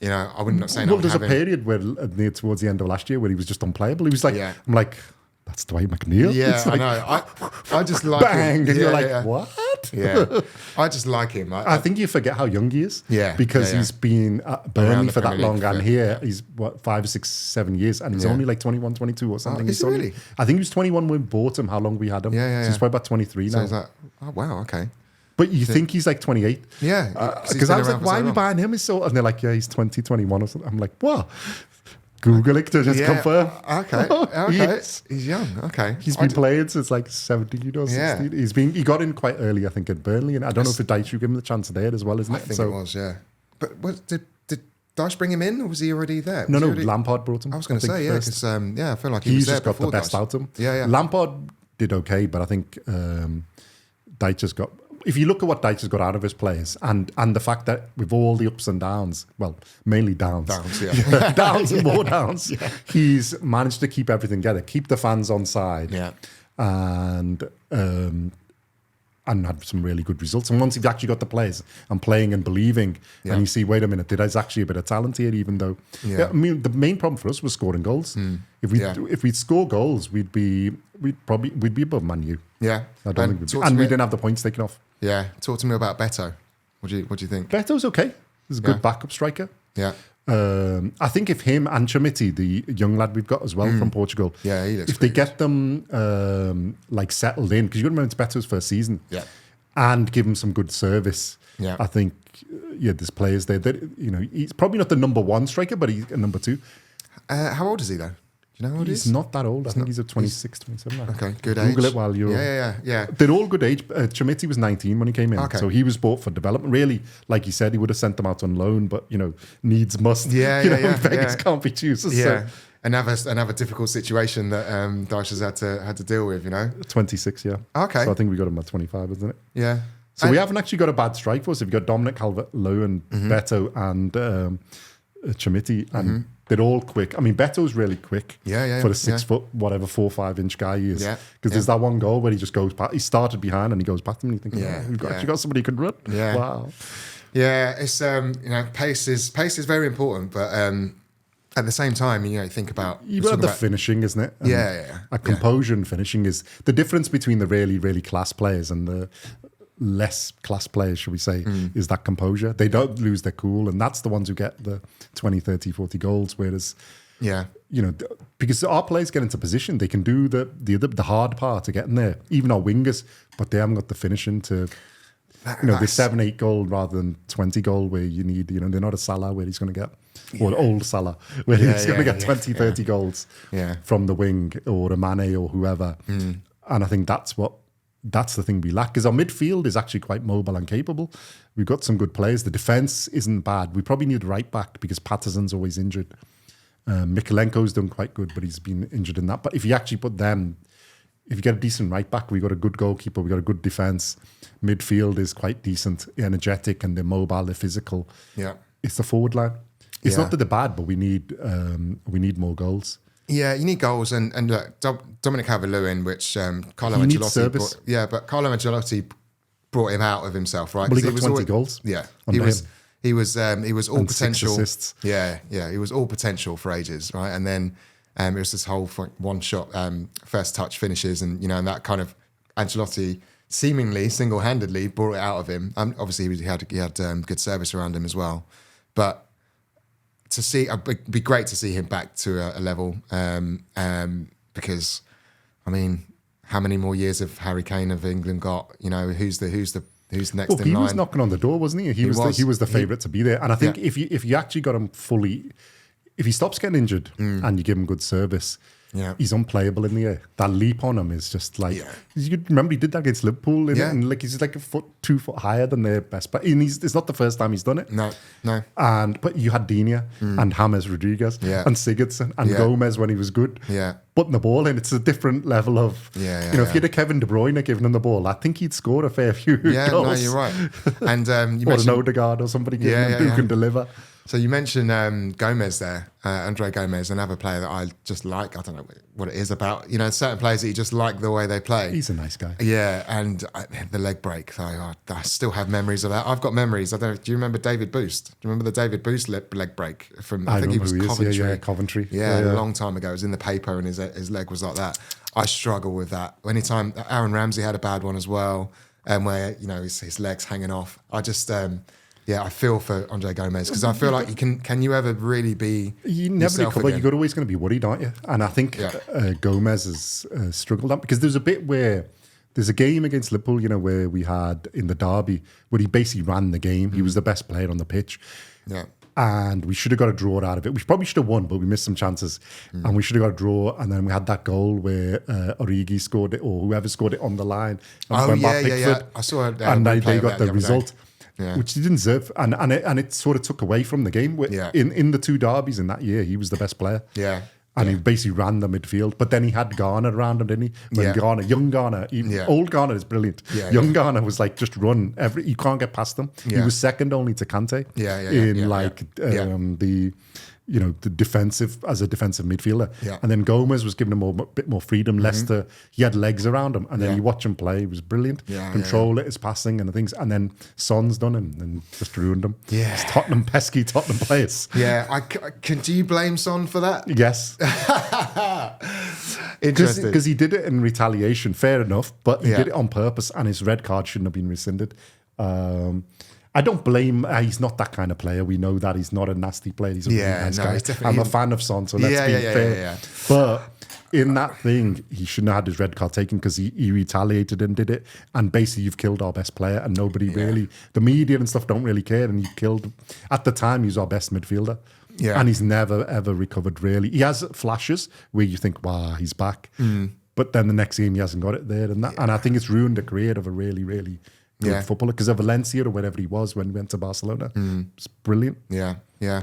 wouldn't not saying. Well, there's a period where near towards the end of last year where he was just unplayable. He was like, I'm like, that's Dwight McNeil. Yeah, it's like, I know. I just like bang, him. and you're like, what? Yeah, I just like him. I think you forget how young he is. Yeah, because he's been at Burnley for that long, and here he's 5, 6, 7 years, and he's only like 21, 22 or something. Is he really? I think he was 21 when we bought him. How long we had him? So he's probably about 23 now. So he's like, oh wow, okay. But you think he's like 28? Yeah, because I was like, why are we buying him? And they're like, yeah, he's 20, 21 or something. I'm like, what? Google it to just confirm. Okay. He's young. Okay. He's been playing since like 17 or 16. He got in quite early, I think, at Burnley. And I don't know if the Dyche gave him the chance there as well, isn't it? I think it was, yeah. But did Dyche bring him in or was he already there? No, Lampard brought him. I was going to say, because I feel like he was there just got the best out of him. Yeah. Lampard did okay, but I think Dyche has got... If you look at what Dyche has got out of his players and the fact that with all the ups and downs, well, mainly downs. Downs and more downs. Yeah. He's managed to keep everything together, keep the fans on side. Yeah. And had some really good results. And once you've actually got the players and playing and believing, and you see, wait a minute, there's actually a bit of talent here, even though... I mean, the main problem for us was scoring goals. If we'd score goals, we'd be above Man U. Yeah. I don't think we didn't have the points taken off. Yeah. Talk to me about Beto. What do you think? Beto's okay. He's a good backup striker. Yeah. I think if him and Chamiti, the young lad we've got as well from Portugal, he looks if they get them settled in, because you got to remember it's Beto's first season, and give him some good service, I think there's players there that he's probably not the number 1 striker, but he's a number 2. How old is he though? Do you know how old he is? He's not that old. I think he's at 26, 27. Okay, good age. Google it while you're... Yeah. They're all good age. Chamiti was 19 when he came in, so he was bought for development. Really, like you said, he would have sent them out on loan, but, needs must. Beggars can't be choosers. Yeah. So. Another difficult situation that Dyche has had to deal with, 26, yeah. Okay. So I think we got him at 25, isn't it? Yeah. So we haven't actually got a bad strike force. If you've got Dominic Calvert-Lewin, Beto and Chamiti, and they're all quick. I mean, Beto's really quick for a 6 foot, whatever, 4 or 5 inch guy he is. Because there's that one goal where he just goes past, he started behind and he goes past him and you think, we've actually got somebody who can run. Yeah. Wow. Yeah, it's, pace is very important, but at the same time, you think about... You've got the finishing, isn't it? A composure and finishing is the difference between the really, really class players and the less class players, should we say, is that composure. They don't lose their cool, and that's the ones who get the 20, 30, 40 goals, whereas... because our players get into position, they can do the hard part of getting there, even our wingers, but they haven't got the finishing to... the 7-8 goal rather than 20 goal where you need, they're not a Salah where he's going to get, or old Salah where he's going to get 20, 30 goals from the wing, or a Mane or whoever. And I think that's the thing we lack, because our midfield is actually quite mobile and capable. We've got some good players. The defence isn't bad. We probably need a right back because Patterson's always injured. Mikalenko's done quite good, but he's been injured in that. But if you actually put them, if you get a decent right back, we got a good goalkeeper, we got a good defence. Midfield is quite decent, energetic, and they're mobile, they're physical. Yeah, it's the forward line. It's not that they're bad, but we need more goals. Yeah, you need goals, and look, Dominic Calvert-Lewin, which Carlo He needs Ancelotti service. but Carlo Ancelotti brought him out of himself, right? Well, he got 20 always, goals. Yeah, on he him. was all And 6 potential. assists. Yeah, he was all potential for ages, right? And then it was this whole one shot, first touch finishes, and and that kind of Ancelotti seemingly single handedly brought it out of him. Obviously, he had good service around him as well, but. To see, it'd be great to see him back to a level, because, I mean, how many more years of Harry Kane have England got? Who's next in line? He was knocking on the door, wasn't he? He was the favourite to be there. And I think if you actually got him fully, if he stops getting injured and you give him good service, he's unplayable in the air. That leap on him is just like, you remember he did that against Liverpool, and like he's like 2 foot higher than their best player. And it's not the first time he's done it. No. But you had Digne and James Rodriguez and Sigurdsson and Gomez when he was good. Yeah. Putting the ball in, it's a different level of, if you had a Kevin De Bruyne giving him the ball, I think he'd score a fair few goals. No, you're right. And you or mentioned an Odegaard or somebody who can deliver. So you mentioned Gomez there, Andre Gomez, another player that I just like. I don't know what it is about, certain players that you just like the way they play. He's a nice guy. Yeah, and the leg break, I still have memories of that. I've got memories. I don't know, do you remember David Boost? Do you remember the David Boost leg break from, I think he was Coventry. Coventry. Yeah, a long time ago. It was in the paper and his leg was like that. I struggle with that. Anytime Aaron Ramsey had a bad one as well, where, his leg's hanging off. I just... I feel for Andre Gomez because I feel like can you ever really be you never recover. You're always going to be worried, aren't you? And I think Gomez has struggled because there's a bit where there's a game against Liverpool, where we had in the derby where he basically ran the game. He was the best player on the pitch. Yeah. And we should have got a draw out of it. We probably should have won, but we missed some chances. And we should have got a draw. And then we had that goal where Origi scored it, or whoever scored it on the line. Yeah. I saw it. And they got the result. Day. Yeah. Which he didn't deserve, and it sort of took away from the game. In the 2 derbies in that year, he was the best player. Yeah, and he basically ran the midfield. But then he had Garner around him, didn't he? Young Garner, old Garner is brilliant. Young Garner was like just run you can't get past him. He was second only to Kante the defensive as a defensive midfielder. Yeah. And then Gomez was giving him a bit more freedom. Leicester, he had legs around him, and then you watch him play. He was brilliant. Control it, his passing and the things. And then Son's done him and just ruined him. Yeah, it's pesky Tottenham players. Yeah, do you blame Son for that? Yes. Interesting. Because he did it in retaliation, fair enough, but he did it on purpose, and his red card shouldn't have been rescinded. I don't blame. He's not that kind of player. We know that he's not a nasty player. He's a really nice guy. I'm a fan of Son, so let's be fair. Yeah. But in that thing, he shouldn't have had his red card taken because he retaliated and did it. And basically, you've killed our best player, and nobody really, the media and stuff don't really care. And you killed. At the time, he was our best midfielder. Yeah. And he's never ever recovered. Really, he has flashes where you think, "Wow, he's back," but then the next game he hasn't got it there, and I think it's ruined the career of a really, really good footballer because of Valencia or wherever he was when he went to Barcelona. It's brilliant. Yeah.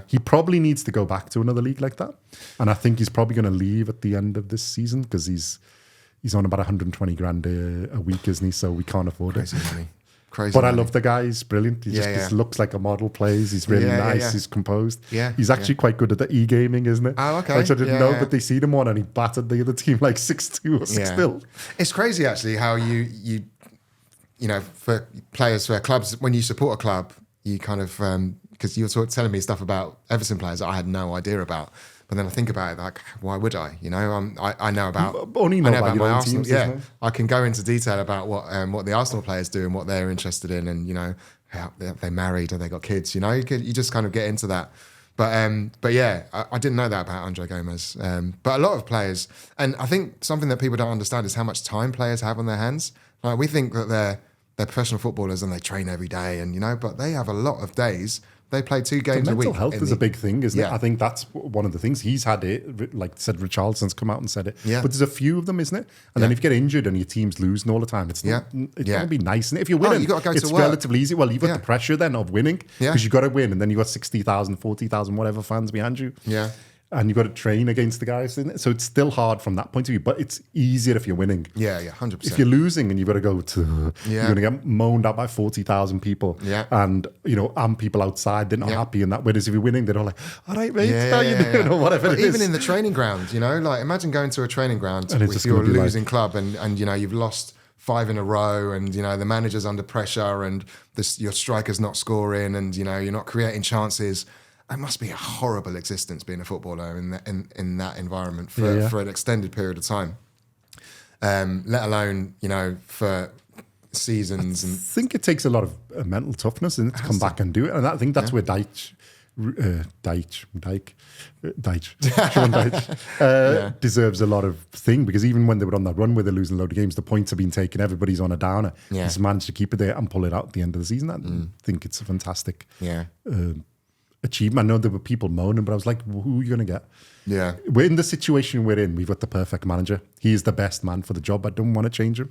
He probably needs to go back to another league like that. And I think he's probably going to leave at the end of this season because he's on about 120 grand a week, isn't he? So we can't afford Crazy it. Money. Crazy but money. I love the guy. He's brilliant. He just looks like a model, plays. He's really nice. He's composed. Yeah. He's actually quite good at the e-gaming, isn't it? Oh, okay. Which I didn't know, but they seen him on and he battered the other team like 6-2 or 6-0. It's crazy actually how you for players, for clubs, when you support a club, you kind of, because you were telling me stuff about Everton players that I had no idea about. But then I think about it, like, why would I? I know about only know about my Arsenal. Teams, I can go into detail about what the Arsenal players do and what they're interested in, and how they married or they got kids. You just kind of get into that. But yeah, I didn't know that about Andre Gomez. But a lot of players, and I think something that people don't understand is how much time players have on their hands. Like we think that they're professional footballers and they train every day, and but they have a lot of days. They play 2 games a week. Mental health is a big thing, isn't it? I think that's one of the things. He's had it, like said, Richarlison's come out and said it. Yeah. But there's a few of them, isn't it? And then if you get injured and your team's losing all the time, it's going to be nice. Isn't it? If you're winning, you got to go it's to work. relatively easy. Well, you've got the pressure then of winning because you've got to win, and then you've got 60,000, 40,000, whatever fans behind you. Yeah. and you've got to train against the guys. So it's still hard from that point of view, but it's easier if you're winning. Yeah, 100%. If you're losing and you've got to go to, you're going to get moaned at by 40,000 people. Yeah. And, and people outside, they're not happy in that. Whereas if you're winning, they're all like, all right, mate, how you doing? Or whatever but it is. Even in the training ground, like imagine going to a training ground and if you're a losing club and you've lost 5 in a row and, the manager's under pressure and your striker's not scoring and, you're not creating chances. It must be a horrible existence being a footballer in that environment for an extended period of time. Let alone, for seasons. I think it takes a lot of mental toughness to come back and do it. And I think that's where Sean Dyche deserves a lot of thing, because even when they were on that run where they're losing a load of games, the points have been taken, everybody's on a downer. Yeah. He's managed to keep it there and pull it out at the end of the season. I think it's a fantastic achievement. I know there were people moaning, but I was like, who are you going to get? Yeah. We're in the situation we're in. We've got the perfect manager. He is the best man for the job. I don't want to change him.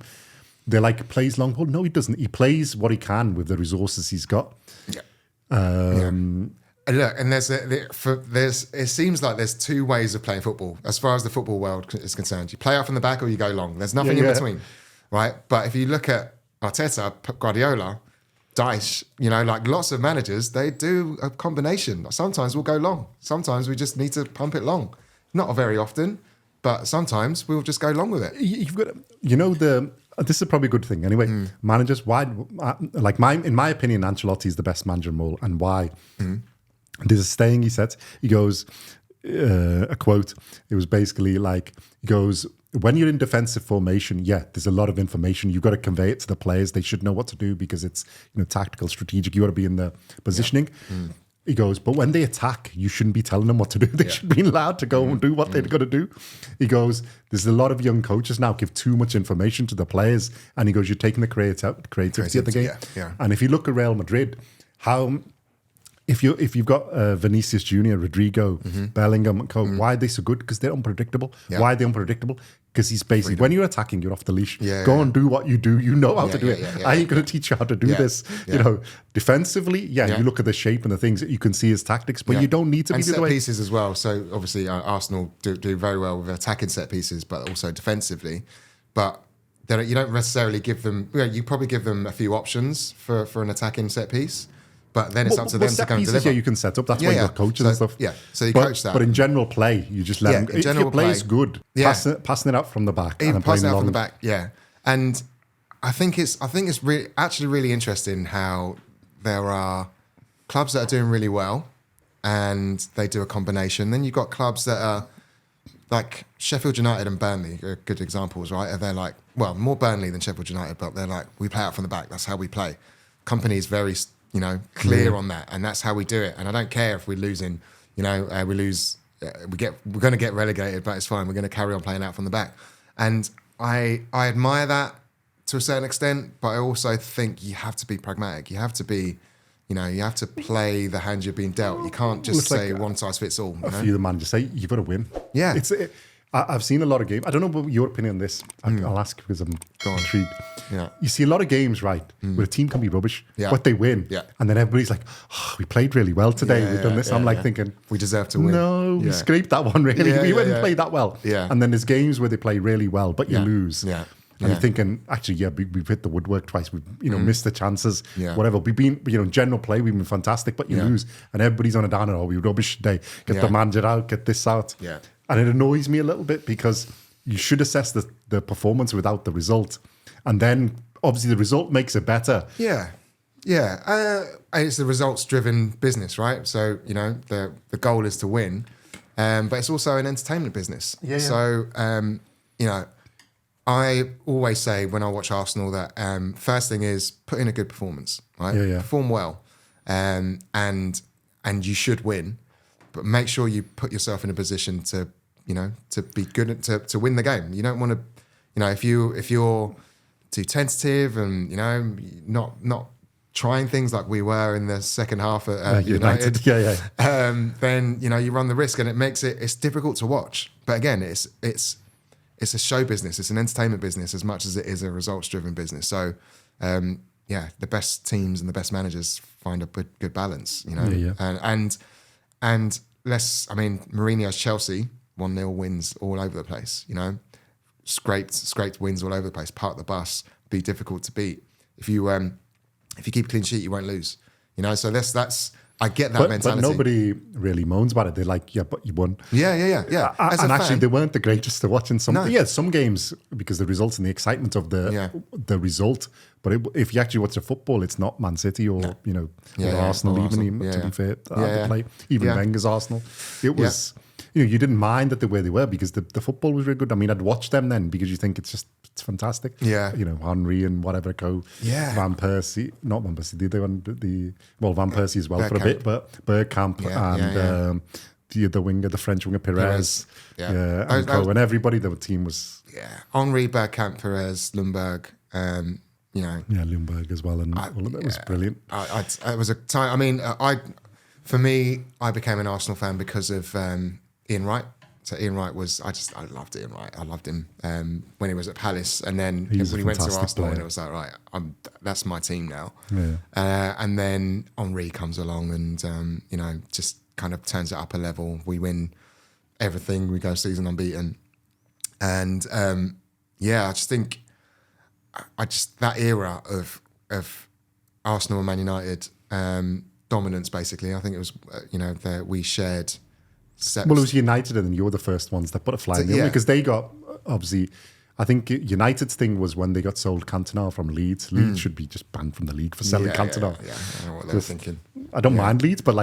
They're like, plays long ball. No, he doesn't. He plays what he can with the resources he's got. Yeah. And look, and it seems like there's 2 ways of playing football as far as the football world is concerned. You play off from the back or you go long. There's nothing in between, right? But if you look at Arteta, Guardiola, Dyche, like lots of managers, they do a combination. Sometimes we'll go long. Sometimes we just need to pump it long. Not very often, but sometimes we'll just go long with it. You've got, this is probably a good thing anyway. Managers, why? In my opinion, Ancelotti is the best manager in all, and why? There's a saying he said. He goes, a quote. It was basically like, he goes, when you're in defensive formation, there's a lot of information. You've got to convey it to the players. They should know what to do because it's tactical, strategic. You got to be in the positioning. He goes, but when they attack, you shouldn't be telling them what to do. They should be allowed to go and do what they've got to do. He goes, there's a lot of young coaches now give too much information to the players. And he goes, you're taking the creativity of the game. Yeah. And if you look at Real Madrid, if you've got Vinicius Junior, Rodrigo, Bellingham, why are they so good? Because they're unpredictable. Yeah. Why are they unpredictable? Because he's basically, when you're attacking, you're off the leash. Go and do what you do. You know how to do it. I ain't going to teach you how to do this. Defensively, you look at the shape and the things that you can see as tactics, but you don't need to be set pieces as well. So obviously, Arsenal do very well with attacking set pieces, but also defensively. But you don't necessarily give them. You probably give them a few options for an attacking set piece. But then it's up to them to come deliver. Yeah, you can set up. That's why you've got coaches and stuff. Yeah, so you coach that. But in general play, you just let them. If your play's good, passing it out from the back. Even passing it out from the back, And I think it's really interesting how there are clubs that are doing really well and they do a combination. Then you've got clubs that are like Sheffield United and Burnley are good examples, right? They're like, well, more Burnley than Sheffield United, but they're like, we play out from the back. That's how we play. Company's very clear on that, and that's how we do it. And I don't care if we're losing, we lose, we're going to get relegated, but it's fine. We're going to carry on playing out from the back. And I admire that to a certain extent, but I also think you have to be pragmatic. You have to be, you have to play the hand you're being dealt. You can't just say one size fits all. A few of the managers say you've got to win. Yeah, I've seen a lot of games. I don't know what your opinion on this. I'll ask because I'm intrigued. Yeah. You see a lot of games, right, where a team can be rubbish, but they win. Yeah. And then everybody's like, we played really well today. We've done this. I'm thinking, we deserve to win. No, we scraped that one, really. We didn't play that well. Yeah. And then there's games where they play really well, but you lose. Yeah. And you're thinking, actually, we've hit the woodwork twice. We've, missed the chances, whatever. We've been, in general play, we've been fantastic, but you lose. And everybody's on a downer. Oh, we rubbish today. Get the manager out, get this out. Yeah. And it annoys me a little bit because you should assess the performance without the result. And then, obviously, the result makes it better. Yeah. Yeah. It's a results-driven business, right? So, the goal is to win. But it's also an entertainment business. Yeah. So, I always say when I watch Arsenal that first thing is put in a good performance, right? Yeah. Perform well. And you should win. But make sure you put yourself in a position to be good to win the game. You don't want to, if you're too tentative and not trying things like we were in the second half at United. Then you run the risk, and it's difficult to watch. But again, it's a show business. It's an entertainment business as much as it is a results-driven business. So the best teams and the best managers find a good balance. And Mourinho's Chelsea 1-0 wins all over the place. Scraped wins all over the place. Park the bus, be difficult to beat. If you keep a clean sheet, you won't lose. So that's I get that mentality. But nobody really moans about it. They're like, yeah, but you won. Yeah. And actually, they weren't the greatest to watch in some. No. Yeah, some games because the results and the excitement of the result. But if you actually watch the football, it's not Man City or or Arsenal. Even to be fair, the play. Even Wenger's Arsenal. It was. You didn't mind that where they were because the football was really good. I mean, I'd watch them then because you think it's fantastic. Yeah. Henry and whatever Van Persie, not Van Persie, the other one, Van Persie as well for a bit, but Bergkamp and the other winger, the French winger, Perez. And everybody, the team was... Yeah. Henry, Bergkamp, Perez, Lundberg, Lundberg as well, and all of that was brilliant. It was a time, for me, I became an Arsenal fan because of Ian Wright. So Ian Wright I loved Ian Wright. I loved him when he was at Palace, and then when he went to Arsenal, and it was like, right, that's my team now. Yeah. And then Henry comes along and just kind of turns it up a level. We win everything. We go season unbeaten, and I just think that era of Arsenal and Man United dominance, basically. I think it was that we shared. Well, it was United, and you're the first ones that put a flag in the because they got obviously. I think United's thing was when they got sold Cantona from Leeds. Leeds should be just banned from the league for selling Cantona. Yeah, I know what they were thinking. I don't mind Leeds, but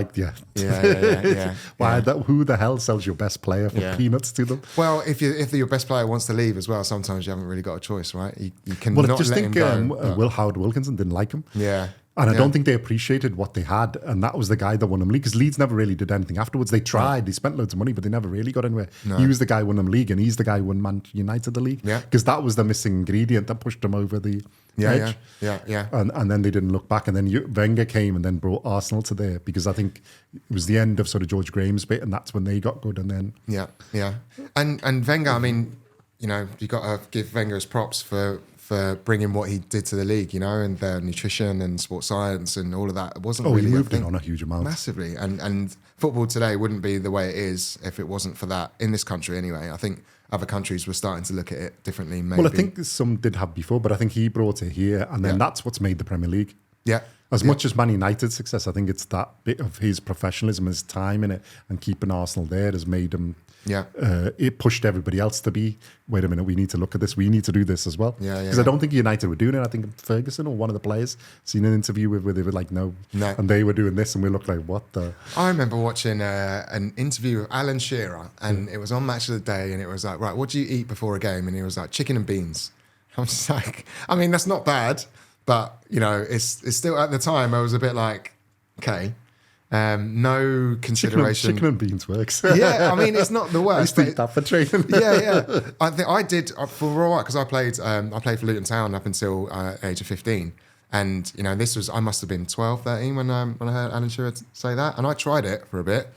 who the hell sells your best player for peanuts to them? Well, if your best player wants to leave as well, sometimes you haven't really got a choice, right? You can not let him go. Howard Wilkinson didn't like him. Yeah. And I don't think they appreciated what they had. And that was the guy that won them league. Because Leeds never really did anything afterwards. They tried. They spent loads of money, but they never really got anywhere. No. He was the guy who won them league, and he's the guy who won Man United the league. Yeah. Because that was the missing ingredient that pushed them over the edge. Yeah. And then they didn't look back. And then Wenger came and then brought Arsenal to there. Because I think it was the end of sort of George Graham's bit, and that's when they got good. And then... Yeah. And Wenger, I mean, you got to give Wenger his props for bringing what he did to the league, and the nutrition and sports science and all of that. It wasn't really... he moved it on a huge amount. Massively. And football today wouldn't be the way it is if it wasn't for that, in this country anyway. I think other countries were starting to look at it differently, maybe. Well, I think some did have before, but I think he brought it here, and then that's what's made the Premier League. Yeah. As much as Man United's success, I think it's that bit of his professionalism, his time in it, and keeping Arsenal there has made him... it pushed everybody else to be, wait a minute, we need to look at this, we need to do this as well. Because I don't think United were doing it. I think Ferguson or one of the players seen an interview where they were like, no. And they were doing this, and we looked like, what the... I remember watching an interview with Alan Shearer, and it was on Match of the Day, and it was like, right, what do you eat before a game? And he was like, chicken and beans. I was just like, I mean, that's not bad, but, it's still, at the time, I was a bit like, okay. No consideration. Chicken and beans works. Yeah, I mean, it's not the worst. I used to eat that for training. Yeah. I think I did for a while because I played for Luton Town up until age of 15. And, I must have been 12, 13 when I heard Alan Shearer say that. And I tried it for a bit.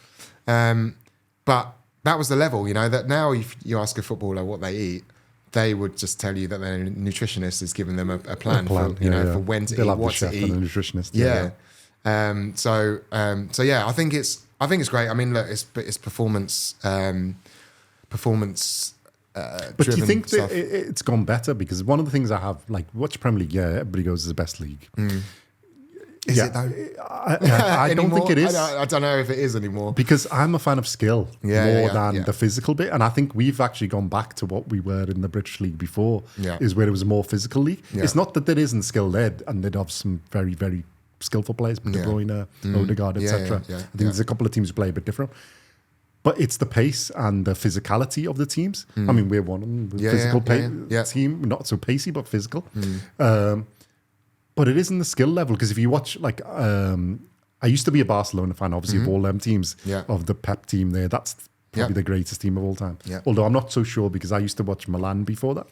But that was the level, that now if you ask a footballer what they eat, they would just tell you that their nutritionist is giving them a plan for when to They'll eat, what to eat. And a nutritionist. Yeah. So I think it's great. I mean, look, it's performance but do you think that it's gone better? Because one of the things I have, like, watch Premier League, everybody goes, it's the best league. Is it though? I don't think it is. I don't know if it is anymore. Because I'm a fan of skill more than the physical bit. And I think we've actually gone back to what we were in the British League before, is where it was a more physical league. Yeah. It's not that there isn't skill there, and they'd have some very, very skillful players, De Bruyne, Odegaard, etc. I think there's a couple of teams who play a bit different. But it's the pace and the physicality of the teams. I mean, we're one of them, physical team, not so pacey, but physical. But it isn't the skill level, because if you watch, like, I used to be a Barcelona fan, obviously, of all them teams, of the Pep team there. That's probably the greatest team of all time. Yeah. Although I'm not so sure, because I used to watch Milan before that.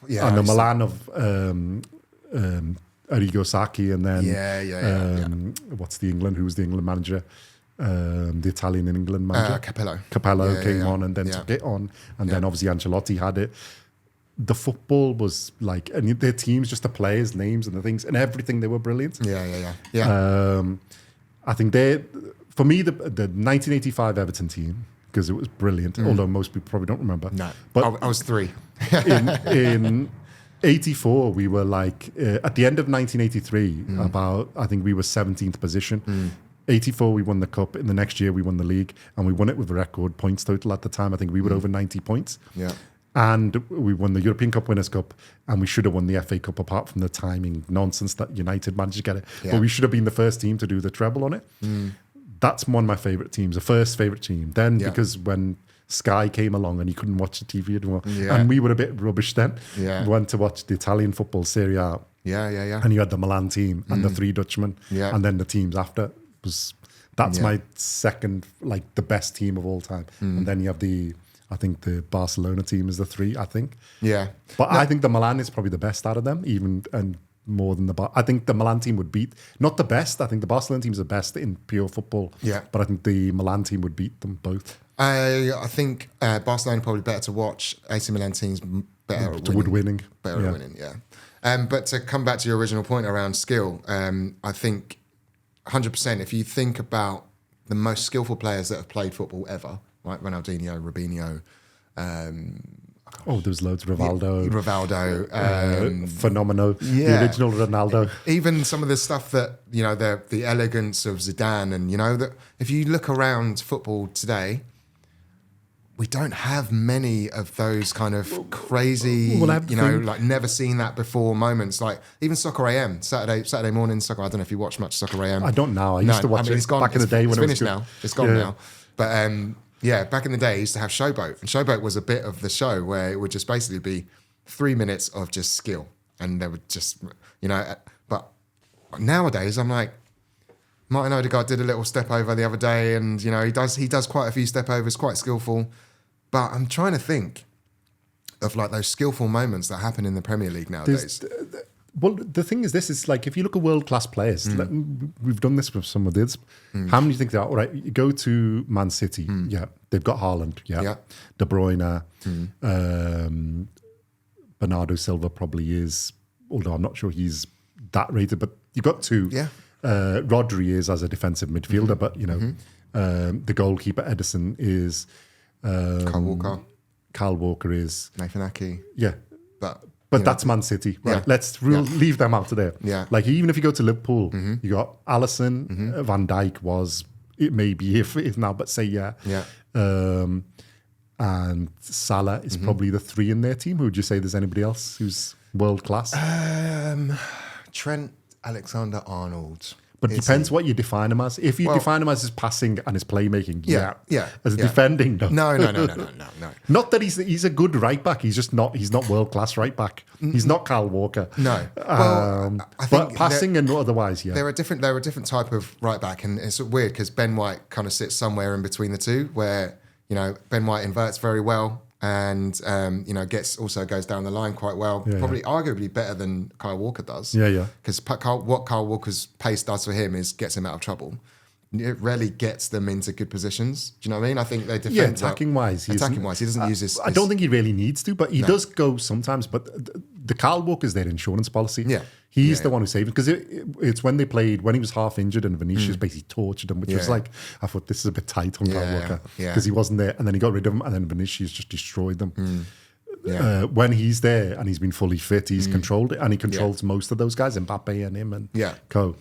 Yeah, and the Milan of Arrigo Sacchi, and then what's who's the England manager? The Italian in England manager. Capello came on and then took it on. And then obviously Ancelotti had it. The football was like, and their teams, just the players' names and the things and everything, they were brilliant. Yeah. I think for me, the 1985 Everton team, because it was brilliant, although most people probably don't remember. No, but I was 3. in 84, we were like, at the end of 1983, I think we were 17th position. 84, we won the cup. In the next year, we won the league, and we won it with a record points total at the time. I think we were over 90 points. Yeah. And we won the European Cup Winners' Cup, and we should have won the FA Cup apart from the timing nonsense that United managed to get it. Yeah. But we should have been the first team to do the treble on it. That's one of my favourite teams, the first favourite team. Then because when Sky came along and you couldn't watch the TV anymore, and we were a bit rubbish then, we went to watch the Italian football, Serie A. And you had the Milan team and the 3 Dutchmen, and then the teams after. That's my second, like the best team of all time. And then you have I think the Barcelona team is the 3, I think. Yeah. But I think the Milan is probably the best out of them, even and more than I think the Milan team would beat, not the best, I think the Barcelona team is the best in pure football. Yeah. But I think the Milan team would beat them both. I think Barcelona probably better to watch. AC Milan team's better at winning. Better at winning, but to come back to your original point around skill, I think 100%, if you think about the most skillful players that have played football ever, right? Ronaldinho, Robinho. There's loads. Rivaldo. Fenomeno. The original Ronaldo. Even some of the stuff that, the elegance of Zidane, and, that if you look around football today, we don't have many of those kind of crazy, like never seen that before moments. Like even Soccer AM, Saturday morning soccer. I don't know if you watch much Soccer AM. I don't know. I used to watch it back in the day when it was finished now. It's gone now. But back in the day, I used to have Showboat. And Showboat was a bit of the show where it would just basically be 3 minutes of just skill. And they would just, but nowadays I'm like, Martin Odegaard did a little step over the other day, and, he does quite a few step overs, quite skillful. But I'm trying to think of like those skillful moments that happen in the Premier League nowadays. Well, the thing is, this is like, if you look at world-class players, like, we've done this with some of this. How many do you think they are? All right, you go to Man City. They've got Haaland. De Bruyne. Bernardo Silva probably is, although I'm not sure he's that rated, but you've got 2. Rodri is as a defensive midfielder, but, the goalkeeper, Edison, is... Kyle Walker is... Nathan Ake. Yeah. But that's Man City, right? Let's leave them out of there. Like, even if you go to Liverpool, you got Alisson, Van Dijk was, it may be if now, but say and Salah is probably the 3 in their team. Who would you say there's anybody else who's world class? Trent Alexander-Arnold. But it depends what you define him as. If you define him as his passing and his playmaking, as defending, no. Not that he's a good right back. He's just not. He's not world class right back. He's not Kyle Walker. No. I think but passing and otherwise, they're a different type of right back, and it's weird because Ben White kind of sits somewhere in between the two, where Ben White inverts very well. And goes down the line quite well. Probably arguably better than Kyle Walker does. Because what Kyle Walker's pace does for him is gets him out of trouble. It rarely gets them into good positions. Do you know what I mean? I think they defend attacking wise, he doesn't use his. I don't think he really needs to, but he does go sometimes. But the Kyle Walker's their insurance policy. He's the one who saved him, because it's when he was half injured and Vinicius basically tortured him, which was like, I thought this is a bit tight on Kyle Walker because he wasn't there, and then he got rid of him, and then Vinicius just destroyed them. When he's there and he's been fully fit, he's controlled it, and he controls most of those guys, Mbappe and him and Co.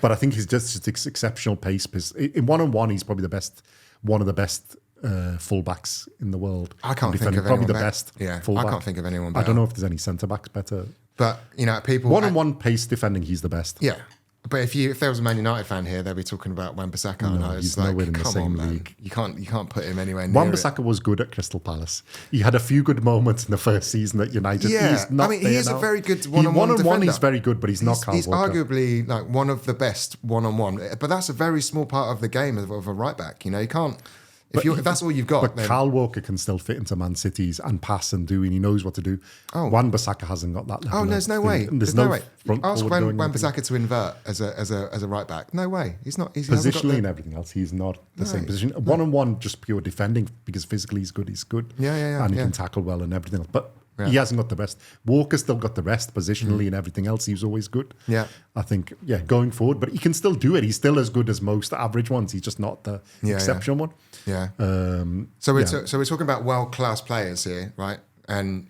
But I think he's just exceptional pace. In one-on-one, he's probably one of the best fullbacks in the world. I can't think of probably anyone the best fullback. I can't think of anyone better. I don't know if there's any centre-backs better. But, people... One-on-one pace defending, he's the best. Yeah. But if there was a Man United fan here, they'd be talking about Wan-Bissaka. No, he's nowhere in the same league. You can't put him anywhere near Wan-Bissaka was good at Crystal Palace. He had a few good moments in the first season at United. He is a very good one-on-one defender. He's very good, but he's not Kyle Walker. He's arguably like one of the best one-on-one. But that's a very small part of the game of a right-back. You can't... If that's all you've got, but Kyle Walker can still fit into Man City's and pass and do, and he knows what to do. Wan-Bissaka hasn't got that level. There's no way. There's no way. Ask Wan-Bissaka to invert as a right back. No way. He's not. Positionally and everything else, he's not the same position. One-on-one, just pure defending, because physically he's good. He's good. And he can tackle well and everything else. But He hasn't got the rest. Walker's still got the rest positionally and everything else. He's always good. Yeah. I think, going forward. But he can still do it. He's still as good as most average ones. He's just not the exceptional one. Yeah. So we're talking about world-class players here, right? And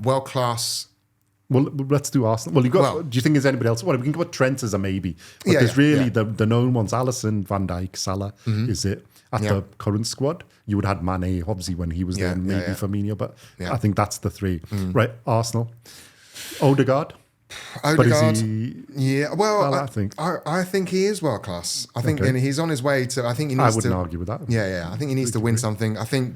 world-class... Well, let's do Arsenal. Do you think there's anybody else? Well, we can go with Trent as a maybe. But there's really the known ones: Alisson, Van Dijk, Salah. Is it at the current squad? You would have had Mane, obviously, when he was there, maybe Firmino. But I think that's the three. Right, Arsenal. Odegaard. But is he, I think he is world class. I think and he's on his way to. I think he needs I wouldn't argue with that. Yeah. I think he needs to win something. I think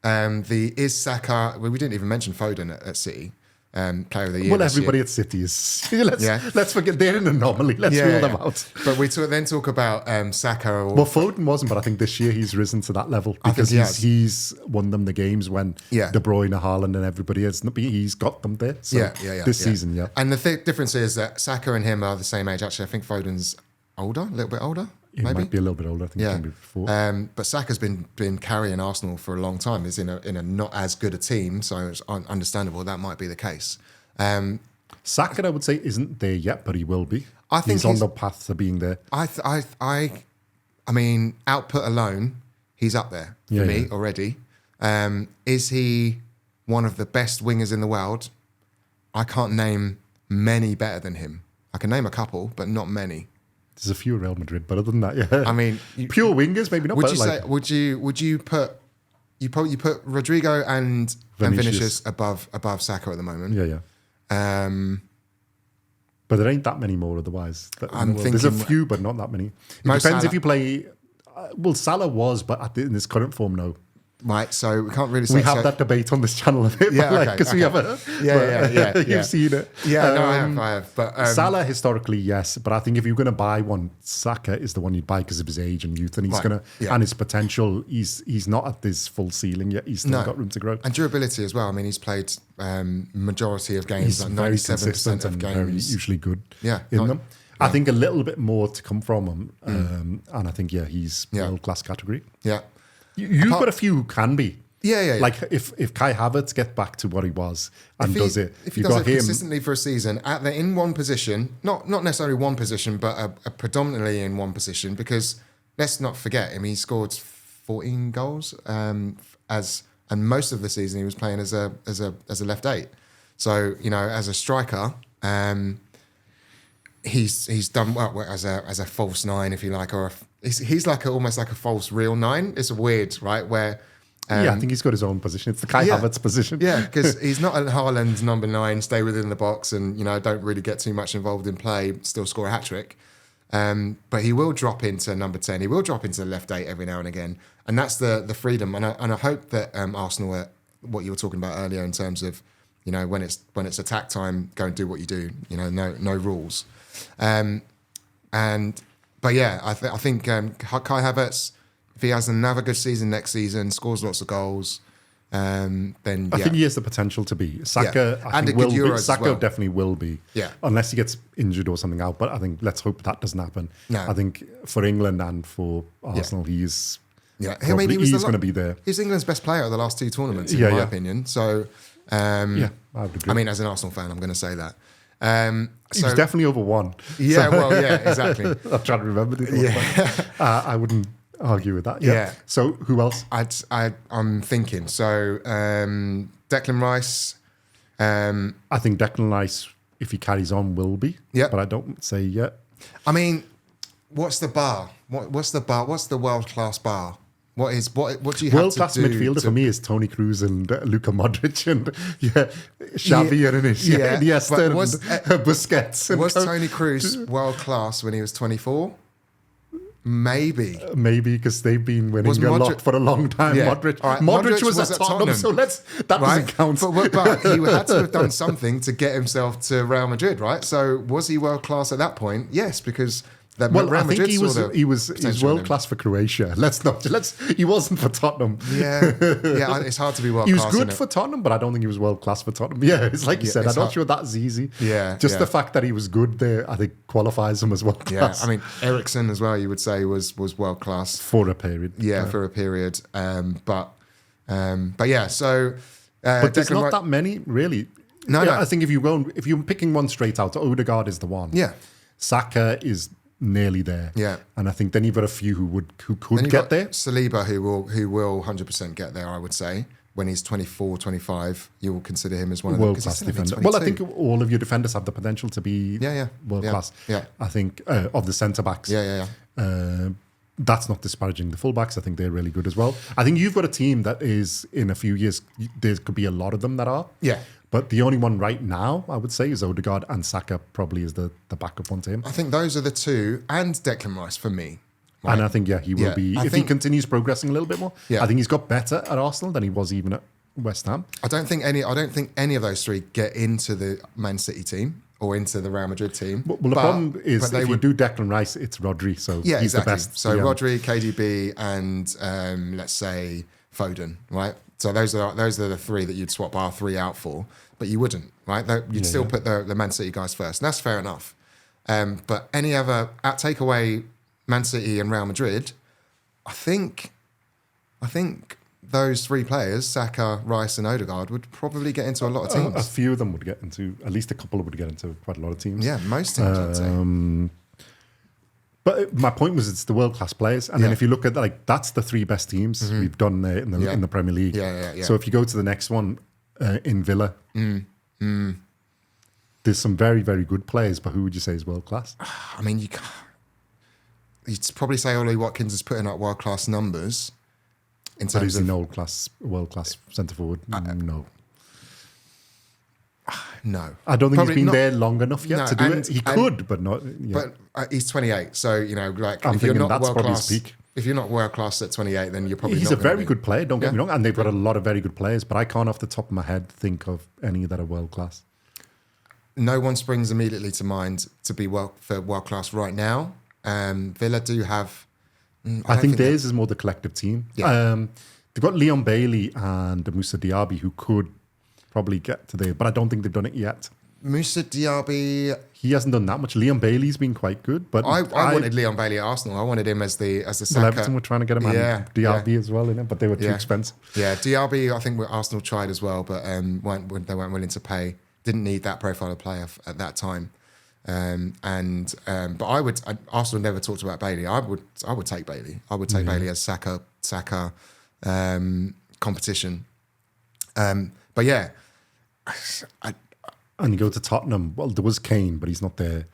is Saka. Well, we didn't even mention Foden at City. Player of the year. Well, everybody at City is. Let's forget they're an anomaly. Let's rule them out. But we then talk about Saka. Well, Foden wasn't, but I think this year he's risen to that level because he's won them the games when De Bruyne, Haaland, and everybody else. He's got them there. So this season. And the difference is that Saka and him are the same age. Actually, I think Foden's older, a little bit older. He might be a little bit older. I think maybe before. But Saka's been carrying Arsenal for a long time. He's in a not as good a team, so it's understandable that might be the case. Saka, I would say, isn't there yet, but he will be. I think he's on the path to being there. I mean, output alone, he's up there for me already. Is he one of the best wingers in the world? I can't name many better than him. I can name a couple, but not many. There's a few Real Madrid, but other than that, I mean, pure wingers, maybe not. Would you put Rodrigo and Vinicius above Saka at the moment? Yeah. But there ain't that many more otherwise. There's a few, but not that many. It depends Salah. If you play. Salah was, but in his current form, no. Right, so we can't really say... We have that debate on this channel a bit, because we have a... You've seen it. Yeah, I have. But, Salah, historically, yes, but I think if you're going to buy one, Saka is the one you'd buy because of his age and youth, and he's going to... And his potential, he's not at this full ceiling yet. He's still got room to grow. And durability as well. I mean, he's played majority of games, he's like 97% of games. Very usually good in them. I think a little bit more to come from him, and I think, he's world-class category. Yeah. You've got a few who can be. Yeah. Like if Kai Havertz gets back to what he was and does it, if he does it consistently for a season, in one position, not necessarily one position, but a predominantly in one position, because let's not forget, he scored 14 goals, and most of the season he was playing as a left eight. So as a striker, he's done well as a false nine, if you like, or he's like almost like a false real nine. It's weird, right? Where I think he's got his own position. It's the Kai Havertz position. Yeah, because he's not a Haaland number 9, stay within the box and don't really get too much involved in play, still score a hat trick. But he will drop into number 10. He will drop into the left 8 every now and again, and that's the freedom. And I hope that Arsenal, what you were talking about earlier in terms of when it's attack time, go and do what you do. No rules. I think Kai Havertz, if he has another good season next season, scores lots of goals, then I think he has the potential to be. Saka, I think will be. Saka definitely will be. Yeah. Unless he gets injured or something out. But I think let's hope that doesn't happen. No. I think for England and for Arsenal, he's he's going to be there. He's England's best player of the last 2 tournaments, in my opinion. So, I would agree. I mean, as an Arsenal fan, I'm going to say that. He was definitely over 1. Yeah, exactly. I'm trying to remember this. I wouldn't argue with that. Yeah. So who else? I'm thinking. So Declan Rice. I think Declan Rice, if he carries on, will be. Yeah. But I don't say yet. I mean, what's the bar? What's the bar? What's the world-class bar? What do you have to do? World-class midfielder for me is Toni Kroos and Luka Modric and Xavi and Iniesta and Busquets. Was Toni Kroos world-class when he was 24? Maybe, because they've been winning a lot for a long time. Yeah. Modric. Right. Modric was at Tottenham, so that doesn't count. But he had to have done something to get himself to Real Madrid, right? So was he world-class at that point? Yes, because... I think he was world class for Croatia. He wasn't for Tottenham. Yeah, it's hard to be world class. He was good for Tottenham, but I don't think he was world class for Tottenham. Yeah, it's like you said. I'm not sure that's easy. Yeah, the fact that he was good there, I think, qualifies him as world class. Yeah, I mean Eriksen as well. You would say was world class for a period. Yeah, for a period. But yeah. So But there's not that many, really. No. I think if you're picking one straight out, Odegaard is the one. Yeah. Saka is nearly there. Yeah. And I think then you've got a few who could get there. Saliba, who will 100% get there, I would say. When he's 24, 25, you will consider him as one of the world-class defender. Well, I think all of your defenders have the potential to be world-class. Yeah. I think of the centre-backs. That's not disparaging the full-backs. I think they're really good as well. I think you've got a team that is, in a few years, there could be a lot of them that are. Yeah. But the only one right now, I would say, is Odegaard, and Saka probably is the backup one to him. I think those are the two, and Declan Rice for me. Right? And I think, he will be, if he continues progressing a little bit more, I think he's got better at Arsenal than he was even at West Ham. I don't think any of those three get into the Man City team or into the Real Madrid team. Well, the problem is if you do Declan Rice, it's Rodri, so he's the best. So Rodri, KDB, and let's say Foden, right? So those are the three that you'd swap our three out for, but you wouldn't, right? You'd still put the Man City guys first, and that's fair enough. But any other take away Man City and Real Madrid, I think those three players, Saka, Rice, and Odegaard, would probably get into a lot of teams. A few of them would get into, at least a couple would get into quite a lot of teams. Yeah, most teams, I'd say. But my point was, it's the world-class players. And then if you look at, that's the three best teams we've done there in the Premier League. Yeah. So if you go to the next one, in Villa, there's some very, very good players, but who would you say is world-class? I mean, you'd probably say Ollie Watkins is putting up world-class numbers. In terms of world-class centre-forward? No. No. I don't think he's been there long enough yet to do it. He could, but not yet. But he's 28, so, if you're not world-class, if you're not world-class at 28, then you're probably he's not a very good player, don't get me wrong, and they've got a lot of very good players, but I can't off the top of my head think of any that are world-class. No one springs immediately to mind to be world-class right now. Villa do have... I think theirs is more the collective team. Yeah. They've got Leon Bailey and Moussa Diaby who could probably get to there, but I don't think they've done it yet. Moussa Diaby... He hasn't done that much. Leon Bailey's been quite good, but... I wanted Leon Bailey at Arsenal. I wanted him as the Saka. Well, Everton were trying to get him and Diaby as well, but they were too expensive. Yeah, Diaby, I think Arsenal tried as well, but they weren't willing to pay. Didn't need that profile of player at that time. But Arsenal never talked about Bailey. I would take Bailey. I would take Bailey as Saka competition. But yeah, and you go to Tottenham. Well, there was Kane, but he's not there.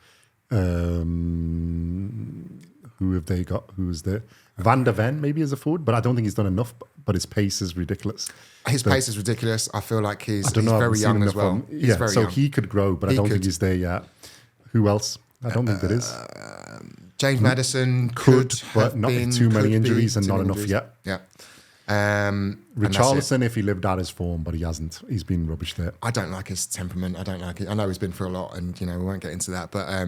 Who have they got? Who is there? Van der Ven maybe as a forward, but I don't think he's done enough. But his pace is ridiculous. His pace is ridiculous. I feel like he's very young as well. He's very young. He could grow, but I don't think he's there yet. Who else? I don't think there is. James Maddison could but not too many injuries and not enough yet. Yeah. Richarlison, if he lived out his form, but he hasn't. He's been rubbish there. I don't like his temperament. I don't like it. I know he's been through a lot, and we won't get into that. But I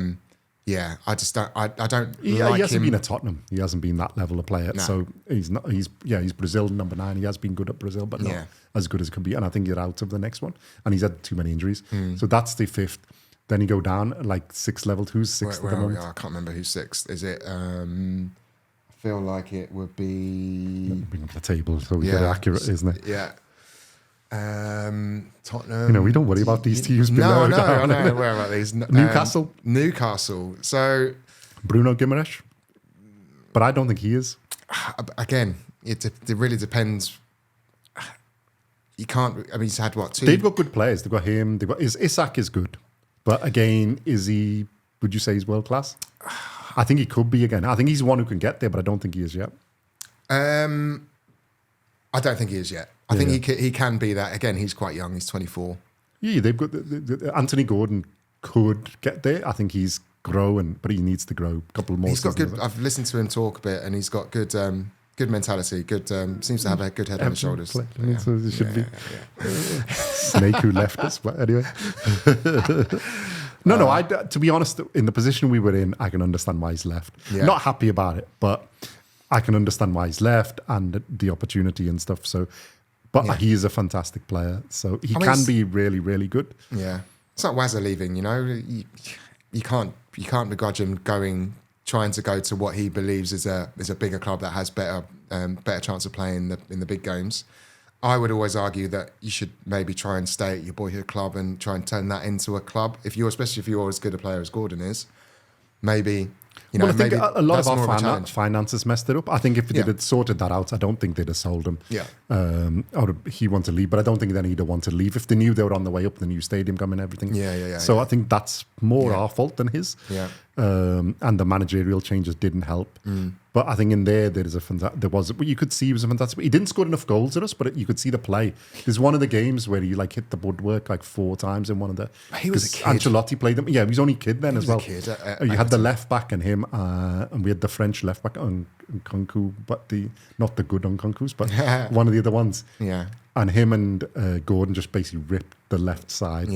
just don't. I don't. He hasn't been at Tottenham. He hasn't been that level of player. No. So he's not. He's Brazil number 9. He has been good at Brazil, but not as good as could be. And I think he's out of the next one. And he's had too many injuries. So that's the 5th. Then you go down like 6th level. Who's 6th at the moment? I can't remember who's 6th. Is it? I feel like it would be. Bring up the table so we get it accurate, isn't it? Yeah. Tottenham. We don't worry about these teams below. No, I know. Where about these? Newcastle. So Bruno Guimaraes, but I don't think he is. Again, it really depends. You can't. I mean, he's had what? 2. They've got good players. They've got him. Isak is good, but again, is he? Would you say he's world class? I think he could be again. I think he's one who can get there, but I don't think he is yet. I don't think he is yet. I think he can be that. Again, he's quite young. He's 24. Yeah, they've got Anthony Gordon could get there. I think he's growing, but he needs to grow a couple more. He's got good. I've listened to him talk a bit, and he's got good mentality. Good seems to have a good head on his shoulders. So it should be Snake who left us. But anyway. No. To be honest, in the position we were in, I can understand why he's left. Yeah. Not happy about it, but I can understand why he's left and the opportunity and stuff. So, but he is a fantastic player, so he can be really, really good. Yeah, it's like Wazza leaving. You can't begrudge him trying to go to what he believes is a bigger club that has better chance of playing in the big games. I would always argue that you should maybe try and stay at your boyhood club and try and turn that into a club. Especially if you're as good a player as Gordon is, maybe. I think a lot of our finances messed it up. I think if they'd had sorted that out, I don't think they'd have sold him. Yeah. Or he wanted to leave, but I don't think then he'd have wanted to leave if they knew they were on the way up, the new stadium coming and everything. Yeah. So I think that's more our fault than his. Yeah. And the managerial changes didn't help. But I think in there you could see he was a fantastic. He didn't score enough goals at us, but you could see the play. There's one of the games where he hit the woodwork 4 times in one of the. He was a kid. Ancelotti played him. Yeah, he was only a kid then as well. He was a kid. You had the left back and him, and we had the French left back on Nkunku, but not the good Nkunkus, but one of the other ones. Yeah. And him and Gordon just basically ripped the left side,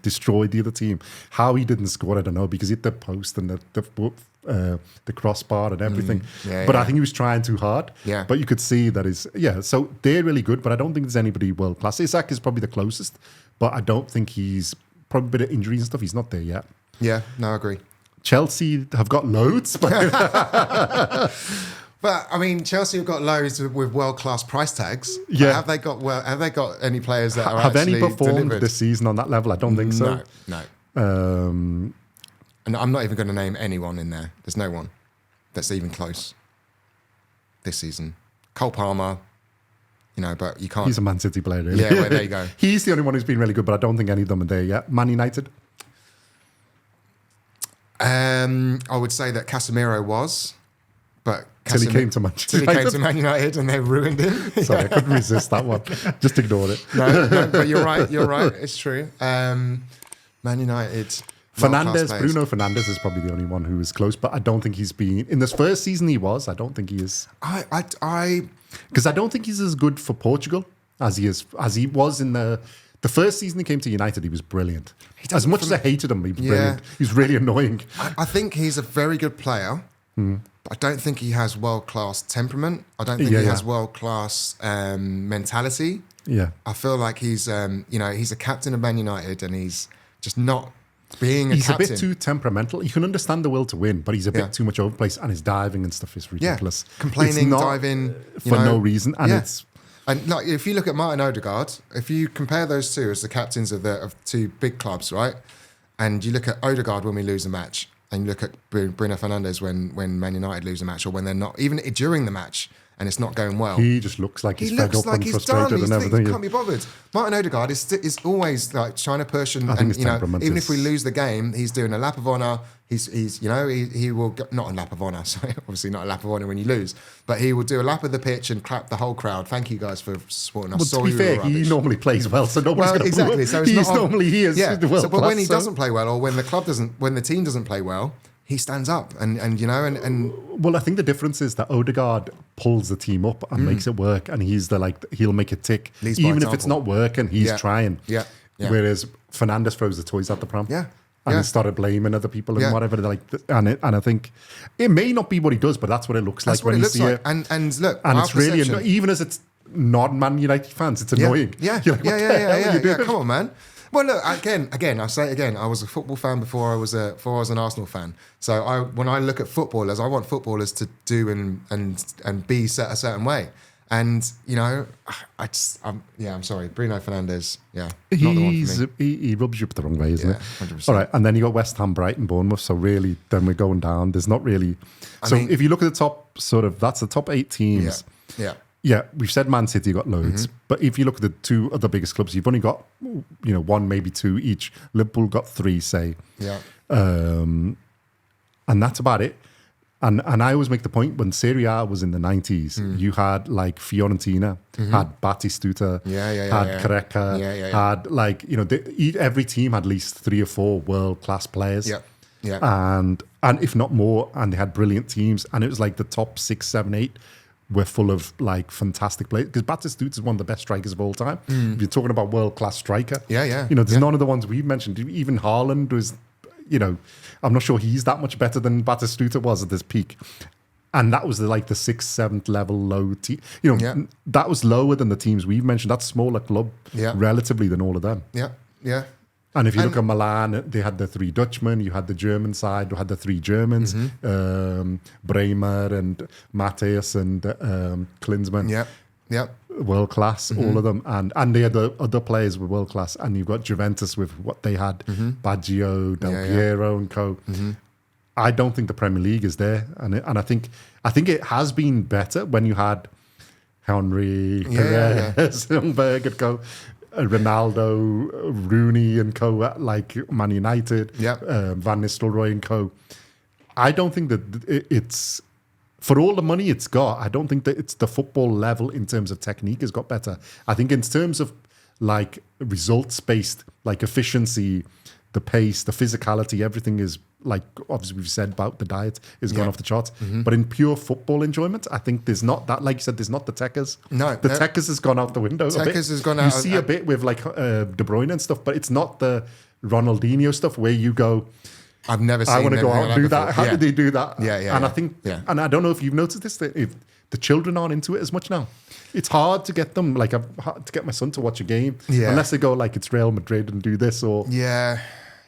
destroyed the other team. How he didn't score, I don't know, because he hit the post and the crossbar and everything. But I think he was trying too hard. Yeah. But you could see that so they're really good, but I don't think there's anybody world class. Isak is probably the closest, but I don't think he's probably a bit of injuries and stuff. He's not there yet. Yeah, no, I agree. Chelsea have got loads, but but I mean, Chelsea have got loads with world-class price tags. Yeah, have they got any players that are have actually any performed delivered this season on that level? I don't think so. No. And I'm not even going to name anyone in there. There's no one that's even close this season. Cole Palmer, but you can't. He's a Man City player, really. Yeah, well, there you go. He's the only one who's been really good, but I don't think any of them are there yet. Man United. I would say that Casemiro was, but till he came to Manchester United. Till he came to Man United and they ruined him. Sorry, I couldn't resist that one. Just ignore it. No, but you're right. It's true. Man United. Bruno Fernandes is probably the only one who is close, but I don't think he's been in this first season. He was. I don't think he is. Because I don't think he's as good for Portugal as he was in the first season he came to United. He was brilliant. As much as I hated him, he was brilliant. He was really annoying. I think he's a very good player. But I don't think he has world-class temperament. I don't think he has world-class mentality. Yeah, I feel like he's a captain of Man United and he's just not being a captain. He's a bit too temperamental. You can understand the will to win, but he's a bit too much overplace, and his diving and stuff is ridiculous. Yeah. Complaining, diving for no reason, and it's. And like, if you look at Martin Odegaard, if you compare those two as the captains of two big clubs, right, and you look at Odegaard when we lose a match, and you look at Bruno Fernandes when Man United lose a match, or when they're not, even during the match, and it's not going well. He just looks like he's fed up and frustrated and everything. He can't be bothered. Martin Odegaard is always like trying to push and even if we lose the game, he's doing a lap of honour. He will not a lap of honour. Sorry, obviously not a lap of honour when you lose, but he will do a lap of the pitch and clap the whole crowd. Thank you guys for supporting us. Well, to be fair, he normally plays well, so nobody's going to exactly. So it's normally he is. Yeah. But when he doesn't play well, or when the team doesn't play well, he stands up and well, I think the difference is that Odegaard pulls the team up and makes it work, and he'll make it tick, even if it's not working. He's trying. Yeah. Whereas Fernandes throws the toys at the pram. Yeah. And he started blaming other people and whatever. And I think it may not be what he does, but that's what it looks like when you see it. And look, and it's really even as it's non-Man United fans, it's annoying. Yeah. You're like, what the hell are you doing? Come on, man. Well, look, again, I'll say it again. I was a football fan before I was an Arsenal fan. So when I look at footballers, I want footballers to do and be set a certain way. And I'm sorry, Bruno Fernandes. Yeah, not the one for me. He rubs you up the wrong way, isn't it? 100%. All right, and then you got West Ham, Brighton, Bournemouth. So really, then we're going down. There's not really. If you look at the top, that's the top 8 teams. Yeah, we've said Man City got loads, but if you look at the 2 other biggest clubs, you've only got 1, maybe 2 each. Liverpool got 3, say. Yeah. And that's about it. And I always make the point, when Serie A was in the 90s, you had like Fiorentina, had Batistuta, had Careca, had every team had at least 3 or 4 world-class players. Yeah. And if not more, and they had brilliant teams. And it was like the top 6, 7, 8 were full of like fantastic players. Because Batistuta is one of the best strikers of all time. If you're talking about world-class striker. There's none of the ones we've mentioned. Even Haaland was... I'm not sure he's that much better than Batistuta was at this peak. And that was the 6th, 7th level low team. That was lower than the teams we've mentioned. That's smaller club relatively than all of them. Yeah. And if you look at Milan, they had the 3 Dutchmen. You had the German side, who had the 3 Germans, Bremer and Matthias and Klinsmann. Yeah. Yep. World class, all of them, and the other players were world class. And you've got Juventus with what they had, Baggio, Del Piero, and co. I don't think the Premier League is there, and I think it has been better when you had Henry, Perez, Ljungberg, and co. Ronaldo, Rooney, and co. At like Man United, Van Nistelrooy and co. I don't think that it's. For all the money it's got, I don't think that it's the football level in terms of technique has got better. I think in terms of like results-based, like efficiency, the pace, the physicality, everything is like, obviously we've said about the diet is gone off the charts. But in pure football enjoyment, I think there's not that, like you said, there's not the techers. No. The techers has gone out the window a bit. Techers has gone out. You see a bit with like De Bruyne and stuff, but it's not the Ronaldinho stuff where you go, I've never seen. I want to go out and do that. How did they do that? And I think, and I don't know if you've noticed this, that if the children aren't into it as much now. It's hard to get them, like, hard to get my son to watch a game unless they go like it's Real Madrid and do this or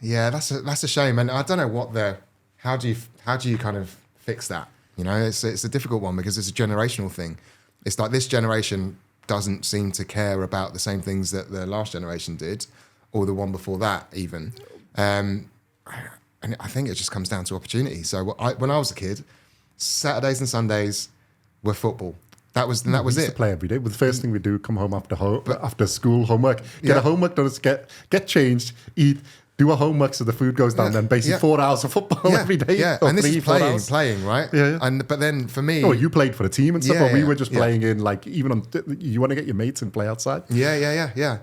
that's a shame. And I don't know how do you kind of fix that? You know, it's a difficult one because it's a generational thing. It's like this generation doesn't seem to care about the same things that the last generation did, or the one before that even. And I think it just comes down to opportunity. So when I was a kid, Saturdays and Sundays were football. That was it. To play every day. The first thing we do, come home after school homework, get a homework done, get changed, eat, do a homework so the food goes down. Then basically 4 hours of football every day. Yeah, and this is playing, right? Yeah. But then for me, you played for the team and stuff. Or we were just playing in like even on. You want to get your mates and play outside. Yeah.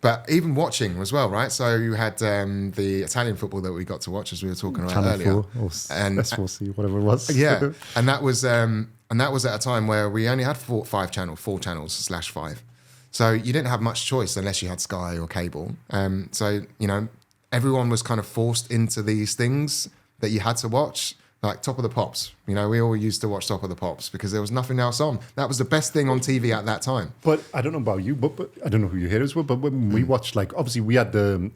But even watching as well, right? So you had the Italian football that we got to watch, as we were talking about earlier, 4 or S4C, whatever it was. Yeah, and that was at a time where we only had 4 channels/5. So you didn't have much choice unless you had Sky or cable. So you know, everyone was kind of forced into these things that you had to watch. Like Top of the Pops. You know, we all used to watch Top of the Pops because there was nothing else on. That was the best thing on TV at that time. But I don't know about you, but I don't know who your heroes were, but when we watched, like, obviously we had at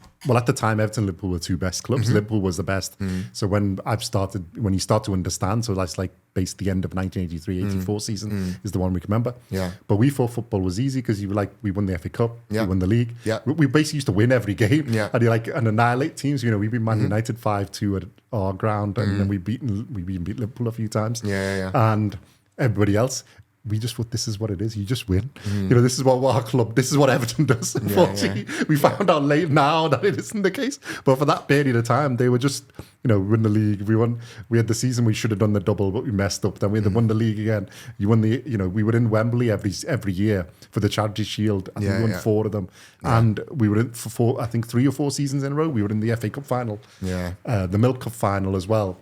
the time, Everton and Liverpool were 2 best clubs. Liverpool was the best. So when you start to understand, so that's like basically the end of 1983-84 season is the one we can remember. Yeah. But we thought football was easy because you were like, we won the FA Cup, we won the league. Yeah. We basically used to win every game. Yeah. And you like and annihilate teams. You know, we beat Man United 5-2 at our ground, and then we beat Liverpool a few times. Yeah. And everybody else, we just thought this is what it is. You just win. You know, this is what our club, this is what Everton does. Unfortunately, we found out late now that it isn't the case. But for that period of time, they were just, you know, win the league. We had the season we should have done the double, but we messed up. Then we had won the league again. You won we were in Wembley every year for the Charity Shield, and we won 4 of them. Yeah. And we were in for 3 or 4 seasons in a row. We were in the FA Cup final, the Milk Cup final as well.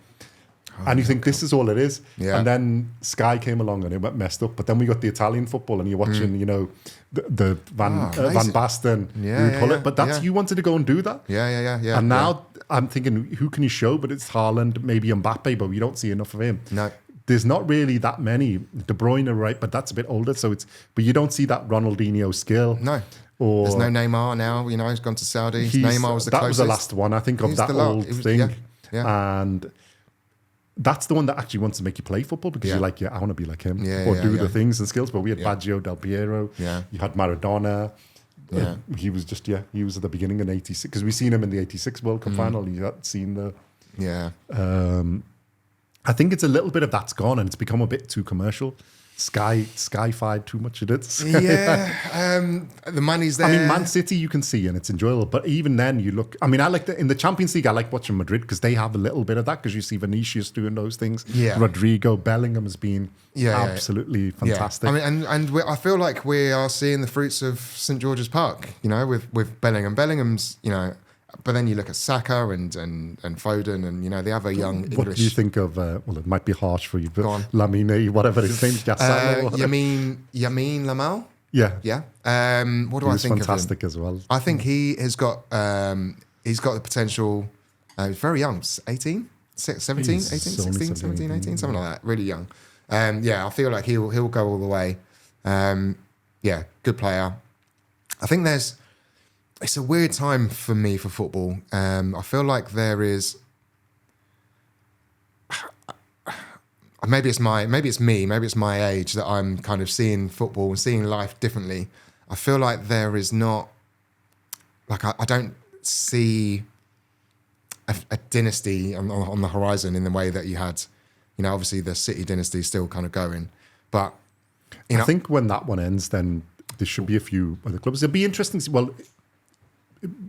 And you think this is all it is. Yeah. And then Sky came along and it went messed up. But then we got the Italian football and you're watching, you know, the Van Basten, pull it. But you wanted to go and do that. Yeah. And now I'm thinking, who can you show? But it's Haaland, maybe Mbappe, but we don't see enough of him. No. There's not really that many. De Bruyne, right? But that's a bit older. But you don't see that Ronaldinho skill. No. Or there's no Neymar now, you know, he's gone to Saudi. Neymar was the closest. That was the last one, I think, of that old thing. Yeah. And that's the one that actually wants to make you play football because you're like, I want to be like him or do the things and skills. But we had Baggio, Del Piero. Yeah. You had Maradona. He was he was at the beginning in 86 because we seen him in the 86 World Cup final. You had seen the. Yeah. I think it's a little bit of that's gone and it's become a bit too commercial. Sky-fied too much of it. The money's there. I mean, Man City you can see and it's enjoyable, but even then you look. I mean, I like in the Champions League. I like watching Madrid because they have a little bit of that because you see Vinicius doing those things. Yeah, Rodrigo, Bellingham has been absolutely fantastic. I mean, and I feel like we are seeing the fruits of St George's Park. You know, with Bellingham. Bellingham's, you know. But then you look at Saka and Foden and, you know, the other young English... What do you think of, well, it might be harsh for you, but Lamine, whatever his name is, Yamin Lamal? Yeah. Yeah. What do I think of him? He's fantastic as well. I think he has got the potential... he's very young, 18? 17, 18, 16, 17, 18, something like that. Really young. I feel like he'll go all the way. Good player. I think it's a weird time for me for football. I feel like there is... maybe it's my age that I'm kind of seeing football and seeing life differently. I feel like there is not, like I don't see a dynasty on the horizon in the way that you had, obviously the City dynasty is still kind of going, but I think when that one ends, then there should be a few other clubs. It'll be interesting. Well,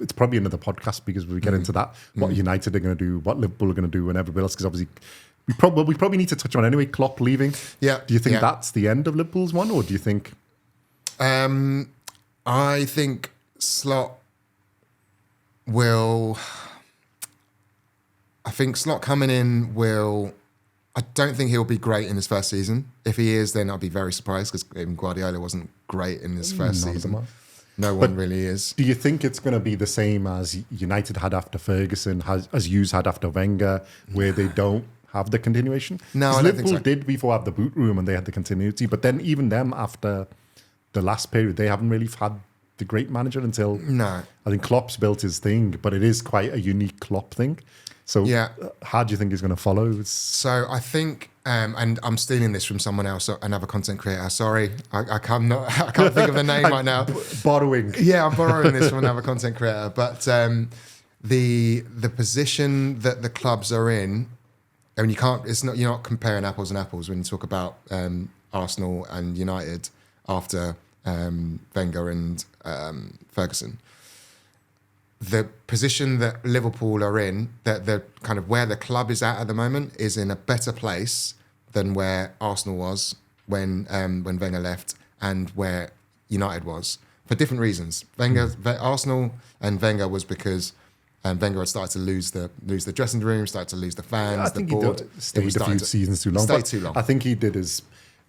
it's probably another podcast because we get into that, what United are going to do, what Liverpool are going to do, and everybody else. Because obviously, we probably need to touch on anyway. Klopp leaving. Yeah. Do you think that's the end of Liverpool's one, or do you think? I think Slot will. I think Slot coming in will. I don't think he'll be great in his first season. If he is, then I'll be very surprised because even Guardiola wasn't great in his first season. No one really is. Do you think it's going to be the same as United had after Ferguson, as Hughes had after Wenger, where they don't have the continuation? No, I don't Liverpool think so. did before have the boot room and they had the continuity, but then even them after the last period, they haven't really had the great manager until I think Klopp's built his thing, but it is quite a unique Klopp thing. So how do you think he's going to follow? So I think, and I'm stealing this from someone else, another content creator. Sorry, I can't think of the name right now. Borrowing. Yeah, I'm borrowing this from another content creator. But the position that the clubs are in, and you're not comparing apples and apples when you talk about Arsenal and United after Wenger and Ferguson. The position that Liverpool are in, that the kind of where the club is at the moment, is in a better place than where Arsenal was when Wenger left, and where United was for different reasons. Arsenal and Wenger was because Wenger had started to lose the dressing room, started to lose the fans, the board. He stayed a few seasons too long. Stayed too long. I think he did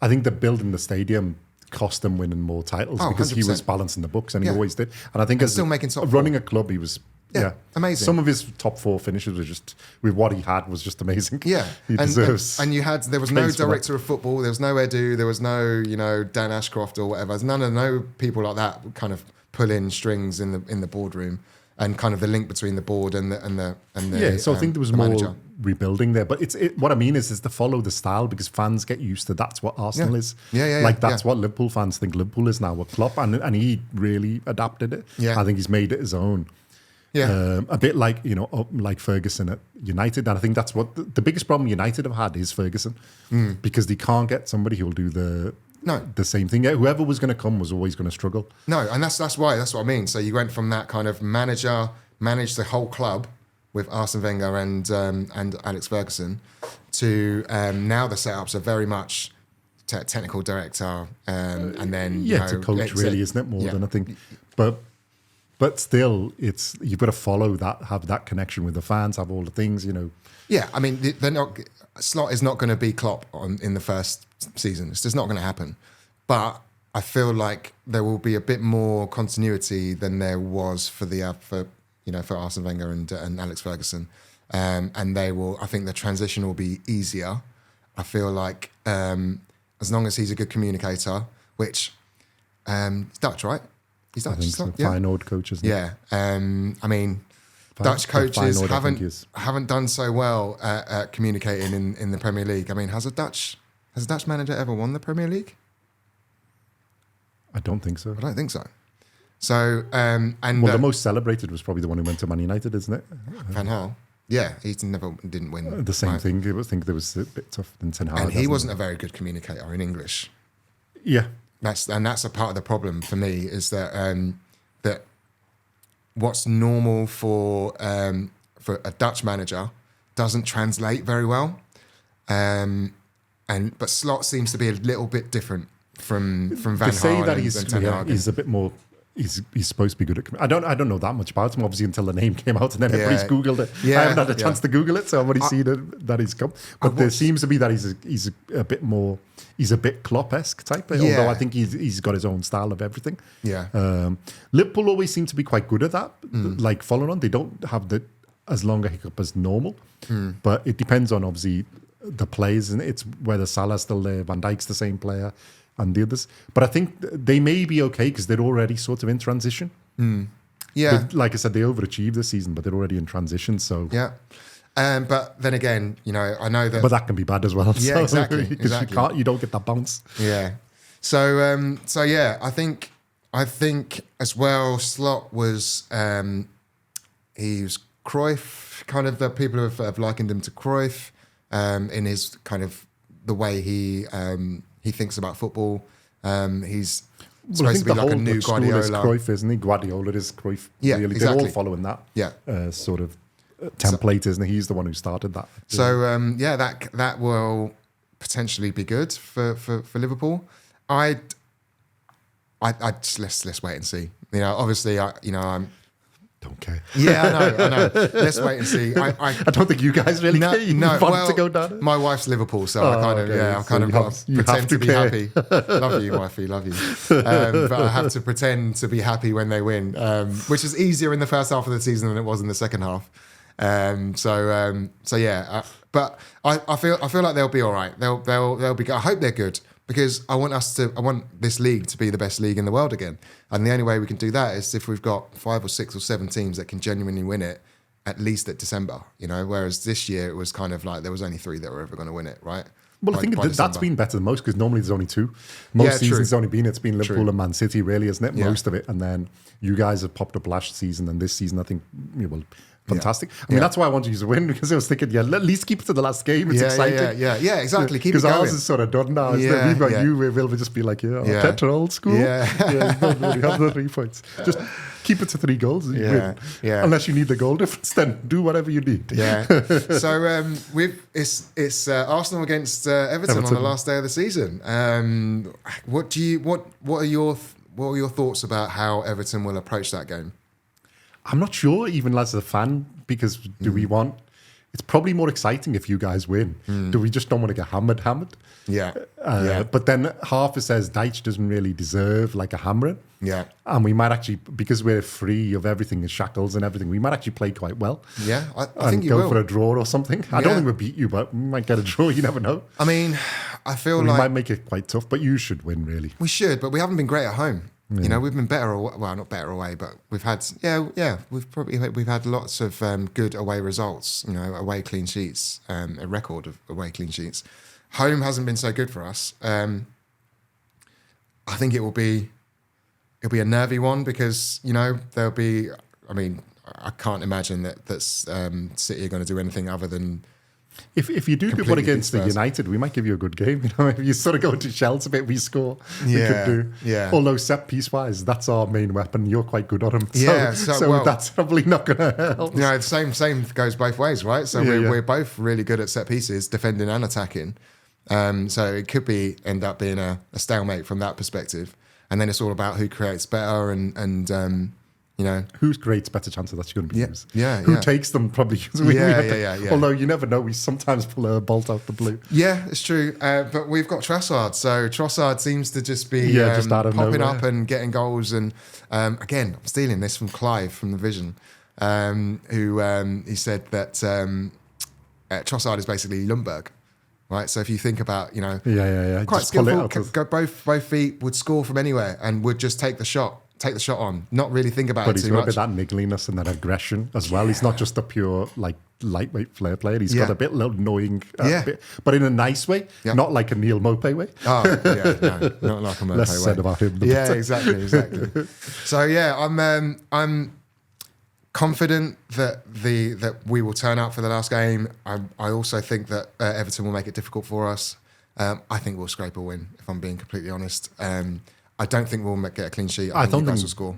I think the building the stadium cost them winning more titles because 100%. He was balancing the books and he always did. And I think as still making top running a club, he was amazing. Some of his top 4 finishes were just, with what he had, was just amazing. Yeah, he deserves. And there was no director of football, there was no Edu, there was no Dan Ashcroft or whatever. No people like that would kind of pull in strings in the boardroom. And kind of the link between the board and the so I think there was more rebuilding there, but what I mean is to follow the style, because fans get used to that's what Arsenal is. That's what Liverpool fans think Liverpool is now with Klopp, and he really adapted it. I think he's made it his own. A bit like like Ferguson at United, and I think that's what the biggest problem United have had is Ferguson, because they can't get somebody who will do the same thing. Whoever was going to come was always going to struggle. No, and that's what I mean. So you went from that kind of managed the whole club with Arsene Wenger and Alex Ferguson to now the setups are very much technical director and then it's a coach really, isn't it, more than I think. But still, you've got to follow that, have that connection with the fans, have all the things, Yeah, I mean, they're not. Slot is not going to be Klopp in the first season. It's just not going to happen. But I feel like there will be a bit more continuity than there was for Arsene Wenger and Alex Ferguson, and they will. I think the transition will be easier. I feel like as long as he's a good communicator, which he's Dutch, right? He's Dutch. I think so. Fine old coach, isn't he? Yeah. I mean, Dutch coaches haven't done so well at communicating in the Premier League. I mean, has a Dutch manager ever won the Premier League? I don't think so. I don't think so. So, the most celebrated was probably the one who went to Man United, isn't it? Van Gaal. Yeah, he didn't win. The same thing. I think there was a bit tough than Ten Hag. And he wasn't a very good communicator in English. Yeah. That's a part of the problem for me is that that what's normal for a Dutch manager doesn't translate very well, but Slot seems to be a little bit different from Van Gaal. They say that he's a bit more. He's supposed to be good at. I don't know that much about him, obviously, until the name came out, and then everybody's googled it. I haven't had a chance to Google it, so I've already seen that he's come. But there seems to be that he's a bit more. He's a bit Klopp-esque type, although I think he's got his own style of everything. Yeah. Liverpool always seem to be quite good at that, like following on. They don't have as long a hiccup as normal, but it depends on obviously the players, and it's whether Salah's still there, Van Dijk's the same player, and the others. But I think they may be okay because they're already sort of in transition. Yeah. Like I said, they overachieved this season, but they're already in transition. So yeah. But then again, I know that. But that can be bad as well. Yeah, so, exactly. Because you don't get that bounce. Yeah. So yeah, I think as well, Slot was he was Cruyff, kind of the people have likened him to Cruyff in his kind of the way he thinks about football. He's supposed to be like a new Guardiola. Is Cruyff, isn't he? Guardiola is Cruyff. Yeah, really. exactly. They're all following that. Yeah. Sort of template, isn't he? He's the one who started that. So that will potentially be good for Liverpool. I just let's wait and see. Obviously, I'm. Don't care. Yeah, I know. Let's wait and see. I don't think you guys really care. You want to go down. My wife's Liverpool, so I've kind of got to pretend to be happy. Love you, wifey, love you. But I have to pretend to be happy when they win, which is easier in the first half of the season than it was in the second half. So yeah. But I feel like they'll be all right. They'll be good. I hope they're good. Because I want this league to be the best league in the world again. And the only way we can do that is if we've got 5 or 6 or 7 teams that can genuinely win it, at least at December, whereas this year it was kind of like there was only 3 that were ever going to win it, right? Well, I think that's been better than most because normally there's only 2. Most seasons it's been Liverpool and Man City, really, isn't it? Yeah. Most of it. And then you guys have popped up last season and this season, I think, fantastic. I mean, that's why I wanted you to win because I was thinking, at least keep it to the last game. It's exciting. Yeah, exactly. Keep it going. Because ours is sort of done now. We've got you. We'll just be like, Arteta old school. Yeah. Don't really have the 3 points. Just keep it to 3 goals. Yeah. Unless you need the goal difference, then do whatever you need. Yeah. So it's Arsenal against Everton on the last day of the season. What are your thoughts about how Everton will approach that game? I'm not sure, even as a fan, because do we want... It's probably more exciting if you guys win. Do we just don't want to get hammered? Yeah. But then half says Deitch doesn't really deserve like a hammering. Yeah. And we might actually, because we're free of everything, the shackles and everything, we might actually play quite well. Yeah, I think you will. will. Go for a draw or something. I don't think we'll beat you, but we might get a draw. You never know. I mean, I feel we might make it quite tough, but you should win, really. We should, but we haven't been great at home. Yeah. We've been better, well, not better away, but we've had, we've had lots of good away results, away clean sheets, a record of away clean sheets. Home hasn't been so good for us. I think it'll be a nervy one because, there'll be, I can't imagine that City are going to do anything other than... If you do good one against the United, we might give you a good game. If you sort of go to shells a bit, we score. We could do. Yeah. Although set piece wise, that's our main weapon. You're quite good on them. So that's probably not going to help. The same goes both ways, right? So we're both really good at set pieces, defending and attacking. So it could end up being a stalemate from that perspective. And then it's all about who creates better and who creates better chances that's going to be used. Who takes them probably. Although you never know, we sometimes pull a bolt out the blue. Yeah, it's true. But we've got Trossard. So Trossard seems to just be just out of popping nowhere. up and getting goals. And again, I'm stealing this from Clive from The Vision, who he said that Trossard is basically Lundberg. Right, so if you think about, quite just skillful, go both feet, would score from anywhere and would just take the shot on, not really think about it too much. But he's got a bit that niggliness and that aggression as well. He's not just a pure lightweight flair player. He's got a bit annoying, bit, but in a nice way, not like a Neil Mopey way. Oh yeah, no, not like a Mopey way. Less said about him. Yeah, exactly. So I'm confident that we will turn out for the last game. I also think that Everton will make it difficult for us. I think we'll scrape a win, if I'm being completely honest. I don't think we'll get a clean sheet. I think you guys will score.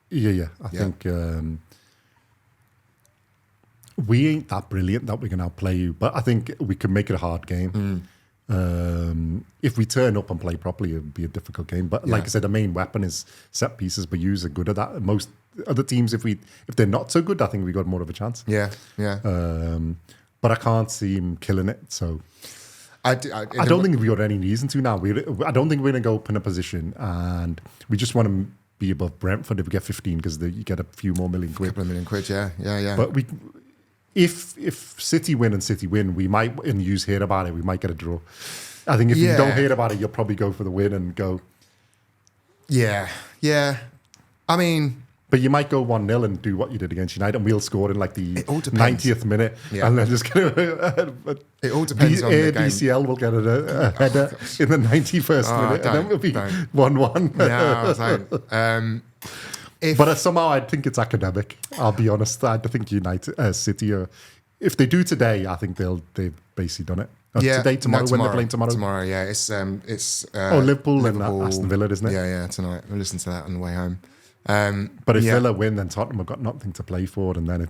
Yeah. I think we ain't that brilliant that we can outplay you, but I think we can make it a hard game. If we turn up and play properly, it'll be a difficult game. But like I said, the main weapon is set pieces, but yous are good at that. Most other teams, if they're not so good, I think we got more of a chance. Yeah. But I can't see him killing it, so... I don't think we've got any reason to now. I don't think we're going to go up in a position and we just want to be above Brentford if we get 15 because you get a few more million quid. A couple of million quid, yeah. But if City win, we might, and you hear about it, we might get a draw. I think if you don't hear about it, you'll probably go for the win and go. Yeah. I mean, But you might go 1-0 and do what you did against United, and we'll score in like the It all depends. 90th minute, and then just get it all depends on the game. DCL will get a header in the 91st minute, and then we'll be 1-1. No, but somehow I think it's academic. I'll be honest. I think United, City are. If they do today, I think they've basically done it. Today, tomorrow, when they're playing tomorrow. Tomorrow, yeah. It's Liverpool and Aston Villa, isn't it? Yeah, tonight. We'll listen to that on the way home. But if Villa win, then Tottenham have got nothing to play for, and then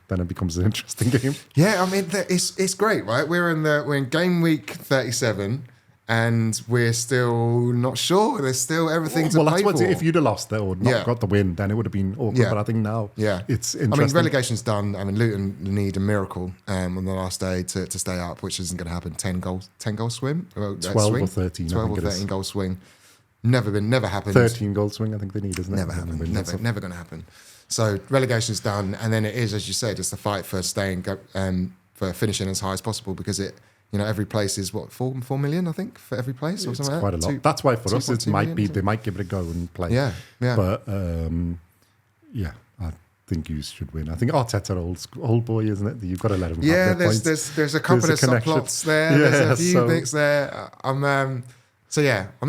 then it becomes an interesting game. Yeah, I mean, it's great, right? We're in game week 37, and we're still not sure. There's still everything to play for. If you'd have lost or not got the win, then it would have been awkward. But I think now, it's interesting. I mean, relegation's done. I mean, Luton need a miracle on the last day to stay up, which isn't going to happen. 10 goal swim, 12 or 13, 12 or 13 goal swing. Never happened. 13 goal swing, I think they need, isn't it? Never happened. Never going to happen. So relegation's done, and then it is, as you said, it's the fight for staying, for finishing as high as possible, because every place is what 4 million, I think, for every place, or something like that. Quite a lot. That's why for us it might be they might give it a go and play. Yeah. But I think you should win. I think Arteta old boy, isn't it? You've got to let him. Yeah, there's a couple of subplots there. There's a few bits there. I'm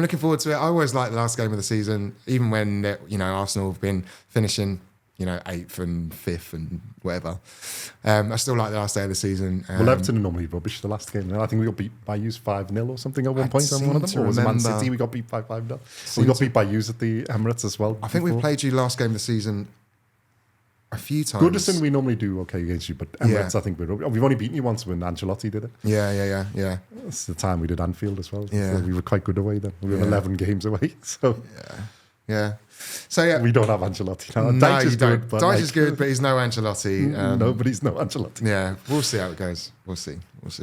looking forward to it. I always like the last game of the season, even when Arsenal have been finishing 8th and 5th and whatever. I still like the last day of the season. Well, Everton are normally rubbish the last game. I think we got beat by Hughes 5-0 or something at one point on one of them. Or was it Man City? We got beat by 5-0. We got beat by Hughes at the Emirates as well. I think we played you last game of the season a few times. Goodison, we normally do okay against you, but Emirates, I think we've only beaten you once when Ancelotti did it. Yeah. That's the time we did Anfield as well. Yeah. So we were quite good away then. We were 11 games away. So yeah. So we don't have Ancelotti now. No, Dyche is good. Dyche is good, but he's no Ancelotti. Nobody's no Ancelotti. Yeah, we'll see how it goes. We'll see.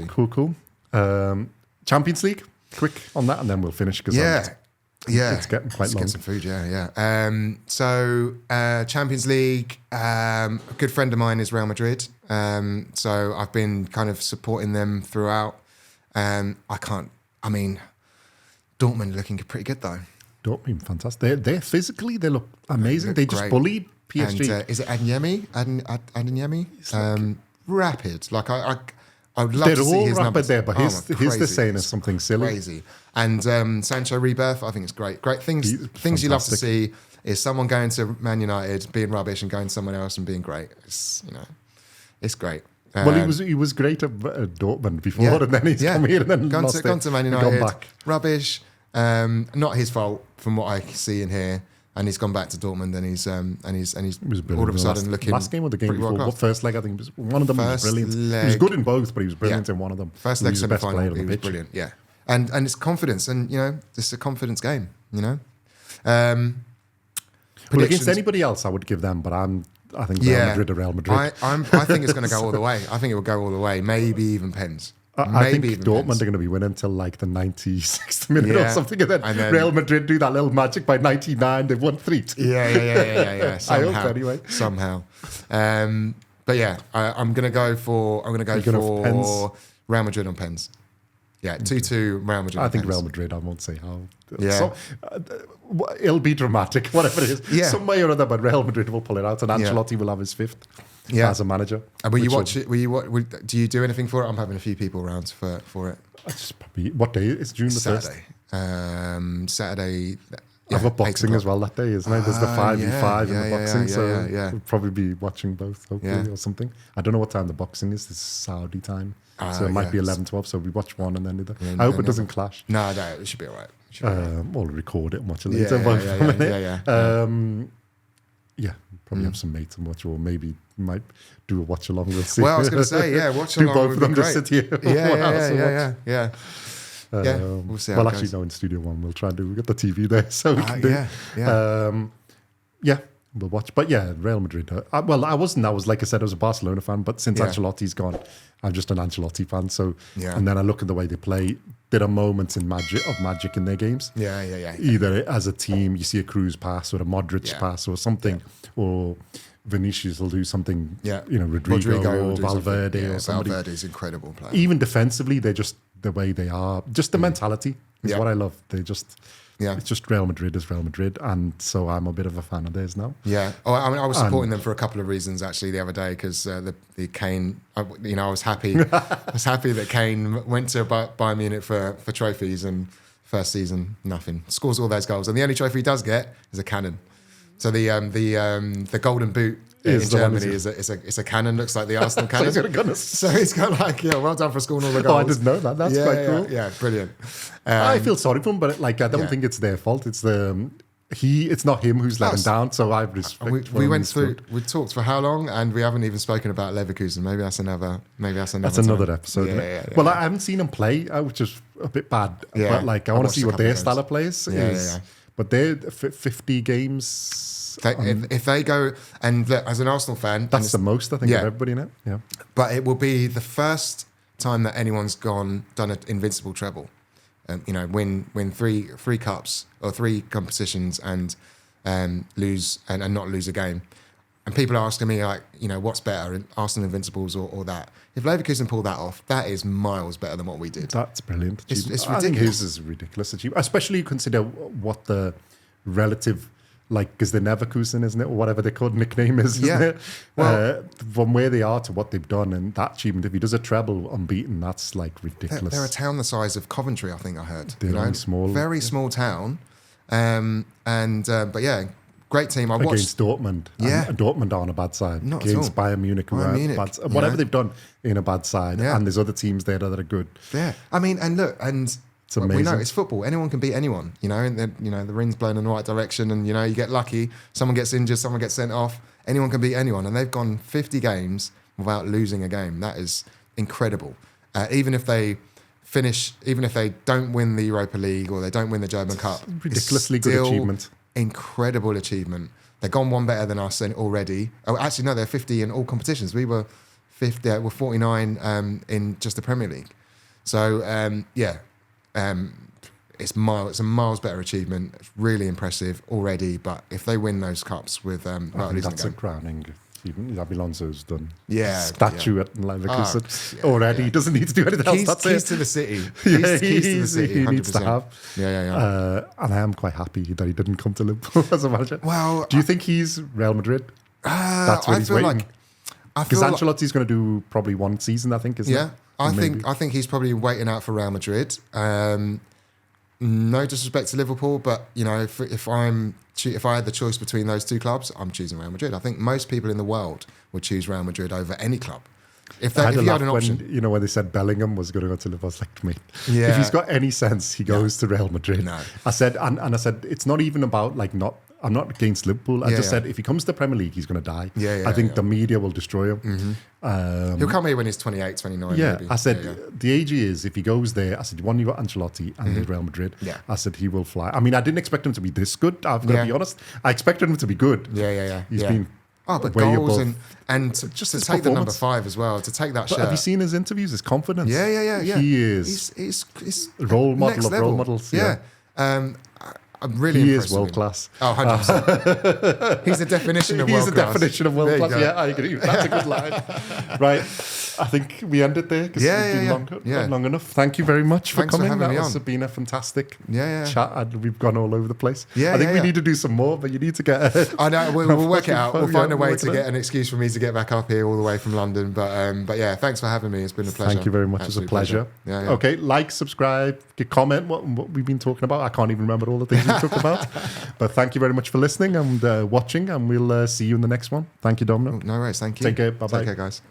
Cool. Champions League, quick on that, and then we'll finish because it's getting quite long. Get some food. So Champions League. A good friend of mine is Real Madrid. So I've been kind of supporting them throughout. Dortmund looking pretty good though. Dortmund, fantastic. They're physically, they look amazing. They just bullied PSG. And, is it Adeyemi? Adeyemi? Rapid. Like I would love to see his numbers. They're all rapid there, but his design is something silly. Crazy. And Sancho rebirth, I think it's great. Great things you love to see is someone going to Man United, being rubbish, and going to someone else and being great. It's great. Well, he was great at Dortmund before, and then he's come here and then gone to Man United. Gone back. Rubbish. Not his fault from what I see in here, and he's gone back to Dortmund, and he's all of a sudden looking. Last game or the game before? First leg, I think was one of them. Was brilliant. He was good in both, but he was brilliant in one of them. First leg semi-final, he was brilliant. Yeah, and it's confidence, and it's a confidence game. Well, against anybody else, I would give them, but I think Real Madrid are Real Madrid. I think it's going to go all the way. I think it will go all the way. Maybe even pens. I think Dortmund are going to be winning until like the 96th minute or something, and then Real Madrid do that little magic by 99. They've won 3-2. Yeah. Somehow, I hope anyway. Somehow. But yeah, I'm going to go for Real Madrid on pens. Yeah, 2-2 Real Madrid. I think Real Madrid. I won't say how. Yeah. So, it'll be dramatic, whatever it is. Yeah. Some way or other, but Real Madrid will pull it out, and Ancelotti will have his 5th. As a manager. And will you watch it? Do you do anything for it? I'm having a few people around for it. What day? It's June the 1st. Saturday. I've got boxing as well that day, isn't it? There's the 5v5 in the boxing, so we'll probably be watching both, hopefully, or something. I don't know what time the boxing is. This is Saudi time. So it might be 11-12, so we watch one and then the other. I hope it doesn't clash. No, it should be all right. We'll record it and watch it later. Probably have some mates and watch, or maybe might do a watch along. We'll see. Well, I was going to say, watch along. Do both of them just sit here. Yeah. We'll see. Well, actually, no, in Studio One, we'll try and do. We've got the TV there, so we can do. We'll watch. But Real Madrid. I was, like I said, I was a Barcelona fan, but since Ancelotti's gone, I'm just an Ancelotti fan. So, and then I look at the way they play. There are moments in magic in their games. Yeah. Either as a team, you see a Cruz pass or a Modric pass or something, or Vinicius will do something. Rodrigo or Valverde or somebody. Valverde's incredible player. Even defensively, they're just the way they are, just the mentality is what I love. They just, it's just Real Madrid is Real Madrid, and so I'm a bit of a fan of theirs now. Yeah, I mean, I was supporting them for a couple of reasons actually the other day because the Kane, I was happy. I was happy that Kane went to Bayern Munich for trophies, and first season nothing, scores all those goals, and the only trophy he does get is a cannon. So the golden boot in Germany is a cannon, looks like the Arsenal cannon. So he's got like, well done for scoring all the goals. Oh, I didn't know that. That's quite cool. Yeah, brilliant. I feel sorry for him, but like I don't think it's their fault. It's it's not him who's let him down. So I respect. We talked for how long, and we haven't even spoken about Leverkusen. Maybe that's another. That's another episode. Well, I haven't seen him play, which is a bit bad. Yeah, but like I want to see what their style of play is. But they're 50 games. If they go, and look, as an Arsenal fan, that's the most I think of everybody in it. Yeah, but it will be the first time that anyone's done an invincible treble, and win three cups or 3 competitions and lose and not lose a game. And people are asking me like, what's better, Arsenal Invincibles or that? If Leverkusen pull that off, that is miles better than what we did. That's brilliant. It's ridiculous. I think his is ridiculous achievement, especially you consider what the relative, like, because the Leverkusen, isn't it, or whatever their code nickname is, isn't it? Well, from where they are to what they've done, and that achievement, if he does a treble unbeaten, that's like ridiculous. They're a town the size of Coventry, I think I heard. They're small, very small town, but yeah. Great team. Against Dortmund. And Dortmund are on a bad side. Not against at all. Bayern Munich, whatever they've done in a bad side. Yeah. And there's other teams there that are good. Yeah. I mean, and look, and it's amazing. We know it's football. Anyone can beat anyone, and then, the wind's blowing in the right direction, and, you get lucky. Someone gets injured, someone gets sent off. Anyone can beat anyone. And they've gone 50 games without losing a game. That is incredible. Even if they don't win the Europa League or they don't win the German Cup. Ridiculously good achievement. Incredible achievement. They've gone one better than us already. Oh, actually, no, they're 50 in all competitions. We were 50. We're 49 in just the Premier League. So it's a miles better achievement. It's really impressive already. But if they win those cups with, I think that's a crowning. Xabi Alonso's done statue at Leverkusen already. He doesn't need to do anything else. That's keys it. to the city. Keys to the city. He needs to have. Yeah. And I am quite happy that he didn't come to Liverpool as a manager. Well, do you think he's Real Madrid? That's what he's waiting. Because Ancelotti's going to do probably one season, I think, isn't it? I think he's probably waiting out for Real Madrid. No disrespect to Liverpool, but if I had the choice between those two clubs, I'm choosing Real Madrid. I think most people in the world would choose Real Madrid over any club. If you had an option, when they said Bellingham was going to go to Liverpool, I was like, to me, if he's got any sense, he goes to Real Madrid. No. I said, and I said, it's not even about I'm not against Liverpool. I just said if he comes to the Premier League, he's going to die. I think the media will destroy him. Mm-hmm. He'll come here when he's 28, 29. Yeah, maybe. I said the age he is, if he goes there, I said, one, you got Ancelotti and there's Real Madrid. Yeah. I said he will fly. I mean, I didn't expect him to be this good. I've got to be honest. I expected him to be good. He's been but way goals above. and just to his take the number performance. 5 as well, to take that shirt. Have you seen his interviews? His confidence. Yeah. He is. He's role model next of level. role models. Yeah. I'm really he impressed is world with him. class. Oh, 100%. He's the definition of world class. He's the definition of world class. Yeah, I agree. That's a good line. Right. I think we end it there because we've been long enough. Thank you very much for coming. That has been a fantastic chat. And we've gone all over the place. I think we need to do some more, but you need to get I know, we'll work it out. We'll find a way to get an excuse for me to get back up here all the way from London. But yeah, thanks for having me. It's been a pleasure. Thank you very much. It's a pleasure. Yeah. Okay, like, subscribe, comment what we've been talking about. I can't even remember all the things we talked about. But thank you very much for listening and watching, and we'll see you in the next one. Thank you, Domino. No worries. Thank you. Take care. Bye-bye. Take care, guys.